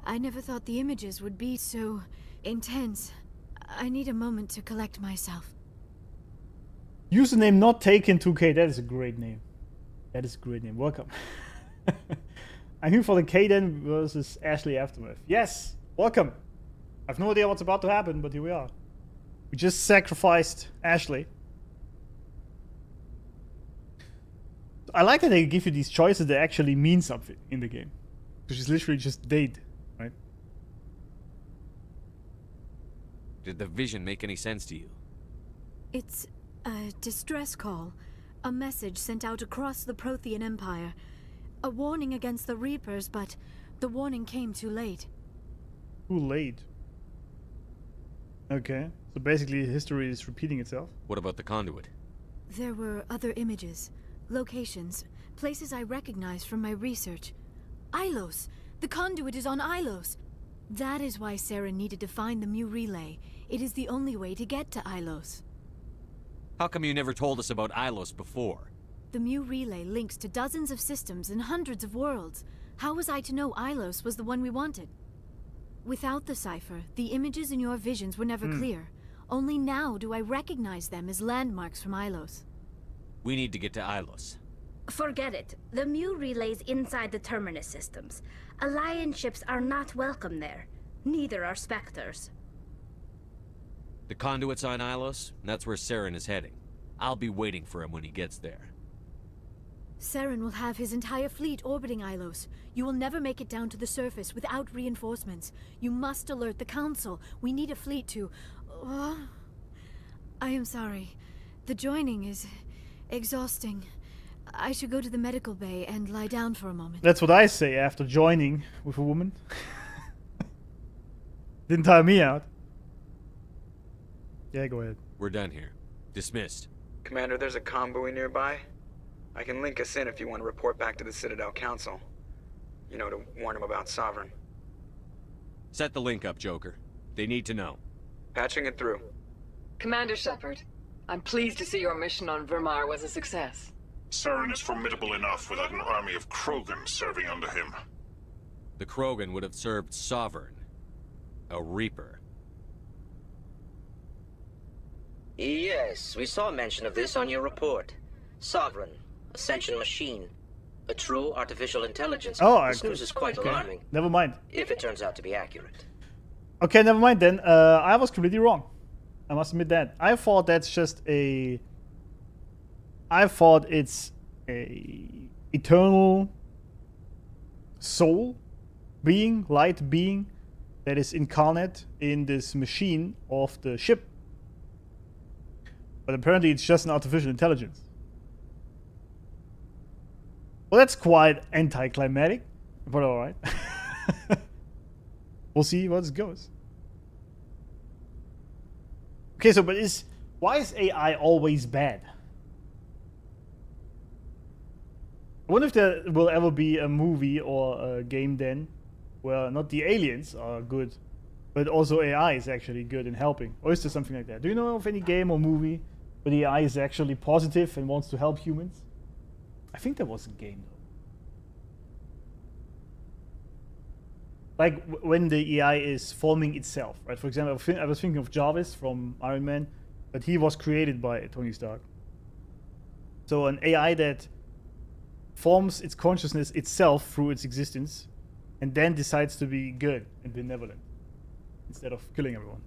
I never thought the images would be so intense. I need a moment to collect myself. Username not taken 2K. That is a great name. That is a great name. Welcome. I'm here for the Kaden versus Ashley aftermath. Yes, welcome. I have no idea what's about to happen, but here we are. We just sacrificed Ashley. I like that they give you these choices that actually mean something in the game. Because she's literally just dead. Right? Did the vision make any sense to you? It's a distress call. A message sent out across the Prothean Empire. A warning against the Reapers, but the warning came too late. Too late? Okay. So basically history is repeating itself. What about the conduit? There were other images, locations, places I recognized from my research. Ilos! The conduit is on Ilos! That is why Saren needed to find the Mu relay. It is the only way to get to Ilos. How come you never told us about Ilos before? The Mu relay links to dozens of systems and hundreds of worlds. How was I to know Ilos was the one we wanted? Without the cipher, the images in your visions were never clear. Only now do I recognize them as landmarks from Ilos. We need to get to Ilos. Forget it. The Mu relay's inside the Terminus systems. Alliance ships are not welcome there. Neither are Spectres. The conduit's on Ilos, and that's where Saren is heading. I'll be waiting for him when he gets there. Saren will have his entire fleet orbiting Ilos. You will never make it down to the surface without reinforcements. You must alert the Council. We need a fleet to... I am sorry. The joining is exhausting. I should go to the medical bay and lie down for a moment. That's what I say after joining with a woman. Didn't tire me out. Yeah, go ahead. We're done here. Dismissed. Commander, there's a convoy nearby. I can link us in if you want to report back to the Citadel Council. You know, to warn them about Sovereign. Set the link up, Joker. They need to know. Patching it through. Commander Shepard, I'm pleased to see your mission on Virmire was a success. Saren is formidable enough without an army of Krogan serving under him. The Krogan would have served Sovereign, a Reaper. Yes, we saw mention of this on your report. Sovereign, Ascension machine, a true artificial intelligence. Oh, this news is quite alarming. Never mind. If it turns out to be accurate. Okay, never mind then. I was completely wrong. I must admit that. I thought that's just a... I thought it's a eternal soul being, light being, that is incarnate in this machine of the ship. But apparently it's just an artificial intelligence. Well, that's quite anticlimactic, but alright. We'll see where this goes. Okay, so but why is AI always bad? I wonder if there will ever be a movie or a game then where not the aliens are good, but also AI is actually good in helping. Or is there something like that? Do you know of any game or movie where the AI is actually positive and wants to help humans? I think there was a game though. Like when the AI is forming itself, right? For example, I was thinking of Jarvis from Iron Man, but he was created by Tony Stark. So an AI that forms its consciousness itself through its existence and then decides to be good and benevolent instead of killing everyone.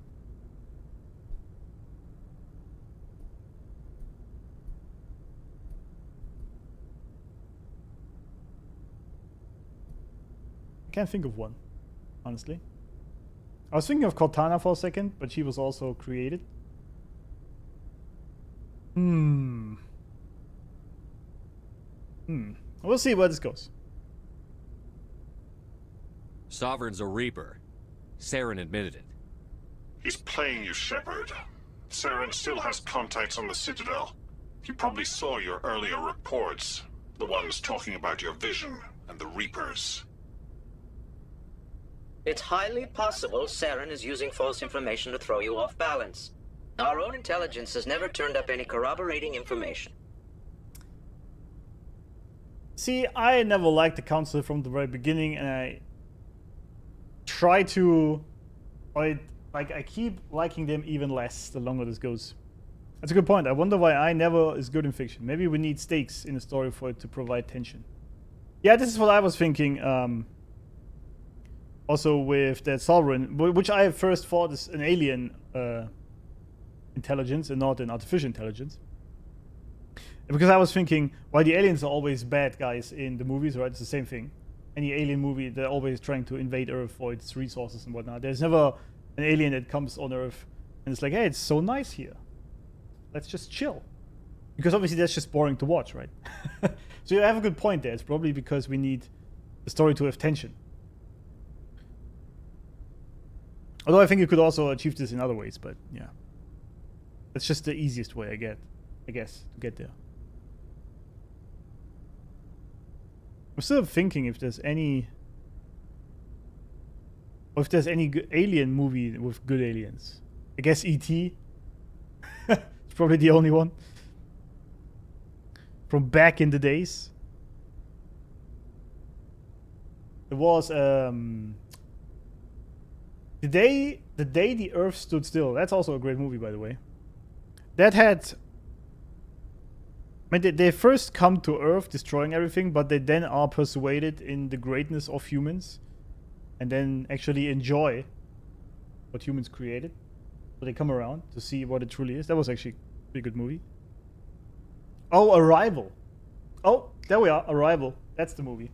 I can't think of one, honestly. I was thinking of Cortana for a second, but she was also created. We'll see where this goes. Sovereign's a Reaper. Saren admitted it. He's playing you, Shepard. Saren still has contacts on the Citadel. He probably saw your earlier reports. The ones talking about your vision and the Reapers. It's highly possible Saren is using false information to throw you off balance. Our own intelligence has never turned up any corroborating information. See, I never liked the Council from the very beginning, and I try to... I keep liking them even less the longer this goes. That's a good point. I wonder why I never is good in fiction. Maybe we need stakes in a story for it to provide tension. Yeah, this is what I was thinking. Also with that Sovereign, which I first thought is an alien intelligence and not an artificial intelligence. Because I was thinking, why the aliens are always bad guys in the movies, right? It's the same thing. Any alien movie, they're always trying to invade Earth for its resources and whatnot. There's never an alien that comes on Earth and it's like, hey, it's so nice here. Let's just chill. Because obviously that's just boring to watch, right? So you have a good point there. It's probably because we need the story to have tension. Although I think you could also achieve this in other ways, but yeah. That's just the easiest way, I guess, to get there. I'm still thinking if there's any... Or if there's any alien movie with good aliens. I guess E.T. It's probably the only one. From back in the days. There was... The day the Earth stood still. That's also a great movie, by the way. That had... I mean, they first come to Earth destroying everything, but they then are persuaded in the greatness of humans and then actually enjoy what humans created. So they come around to see what it truly is. That was actually a pretty good movie. Oh, Arrival. Oh, there we are. Arrival. That's the movie.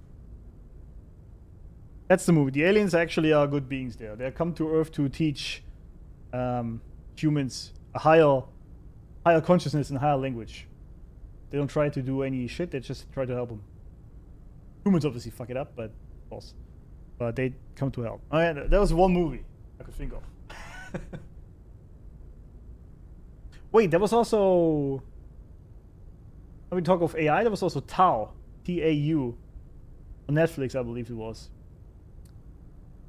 That's the movie. The aliens actually are good beings there. They come to Earth to teach humans a higher consciousness and higher language. They don't try to do any shit, they just try to help them. Humans obviously fuck it up, but of course. But they come to help. Oh yeah, that was one movie I could think of. Wait, there was also... When we talk of AI, there was also Tau. T-A-U. On Netflix, I believe it was.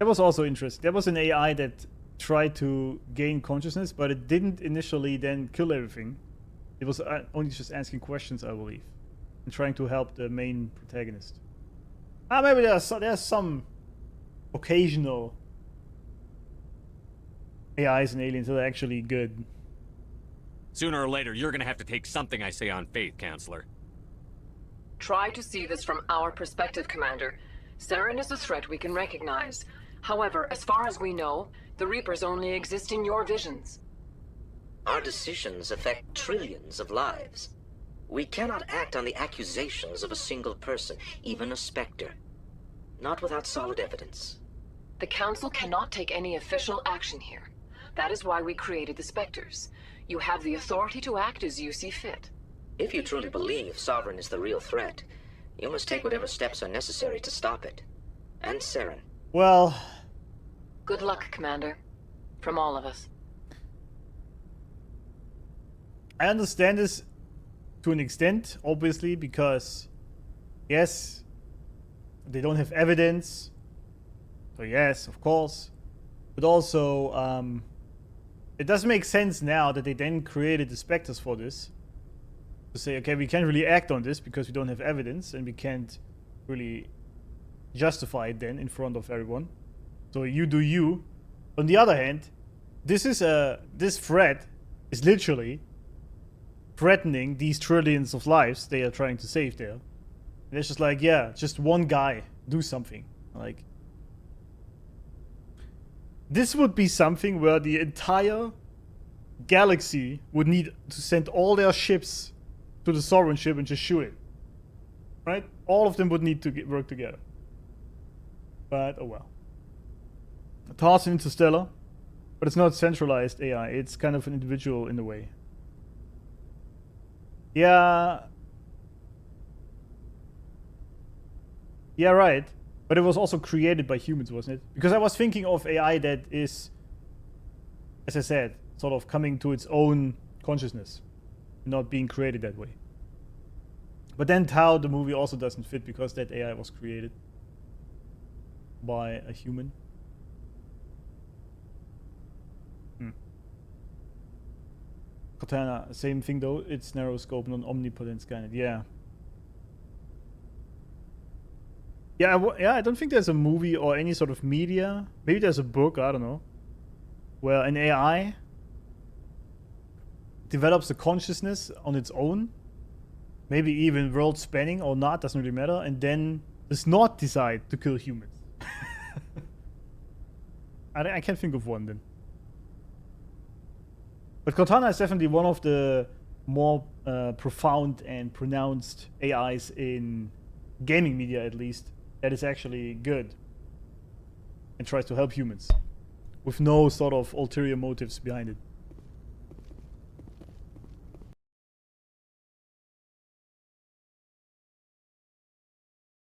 That was also interesting. There was an AI that tried to gain consciousness, but it didn't initially then kill everything. It was only just asking questions, I believe, and trying to help the main protagonist. Maybe there's some occasional AIs and aliens that are actually good. Sooner or later, you're gonna have to take something I say on faith, Counselor. Try to see this from our perspective, Commander. Saren is a threat we can recognize. However, as far as we know, the Reapers only exist in your visions. Our decisions affect trillions of lives. We cannot act on the accusations of a single person, even a Spectre. Not without solid evidence. The Council cannot take any official action here. That is why we created the Spectres. You have the authority to act as you see fit. If you truly believe Sovereign is the real threat, you must take whatever steps are necessary to stop it. And Saren. Well... Good luck, Commander. From all of us. I understand this to an extent, obviously, because yes, they don't have evidence. So yes, of course. But also, it does make sense now that they then created the Spectres for this. To say, okay, we can't really act on this because we don't have evidence and we can't really justify it then in front of everyone. So you do you. On the other hand, this threat is literally threatening these trillions of lives they are trying to save there. And it's just like, yeah, just one guy, do something. Like, this would be something where the entire galaxy would need to send all their ships to the Sovereign ship and just shoot it. Right? All of them would need to work together. But, oh well. TARS Interstellar, but it's not centralized AI. It's kind of an individual in a way. Yeah. Yeah, right. But it was also created by humans, wasn't it? Because I was thinking of AI that is, as I said, sort of coming to its own consciousness, not being created that way. But then Tau, the movie, also doesn't fit because that AI was created by a human. Cortana, same thing though. It's narrow scope, non-omnipotent Skynet. Yeah. Yeah, I don't think there's a movie or any sort of media. Maybe there's a book, I don't know, where an AI develops a consciousness on its own, maybe even world-spanning or not, doesn't really matter, and then does not decide to kill humans. I can't think of one then. But Cortana is definitely one of the more profound and pronounced AIs in gaming media, at least, that is actually good and tries to help humans with no sort of ulterior motives behind it.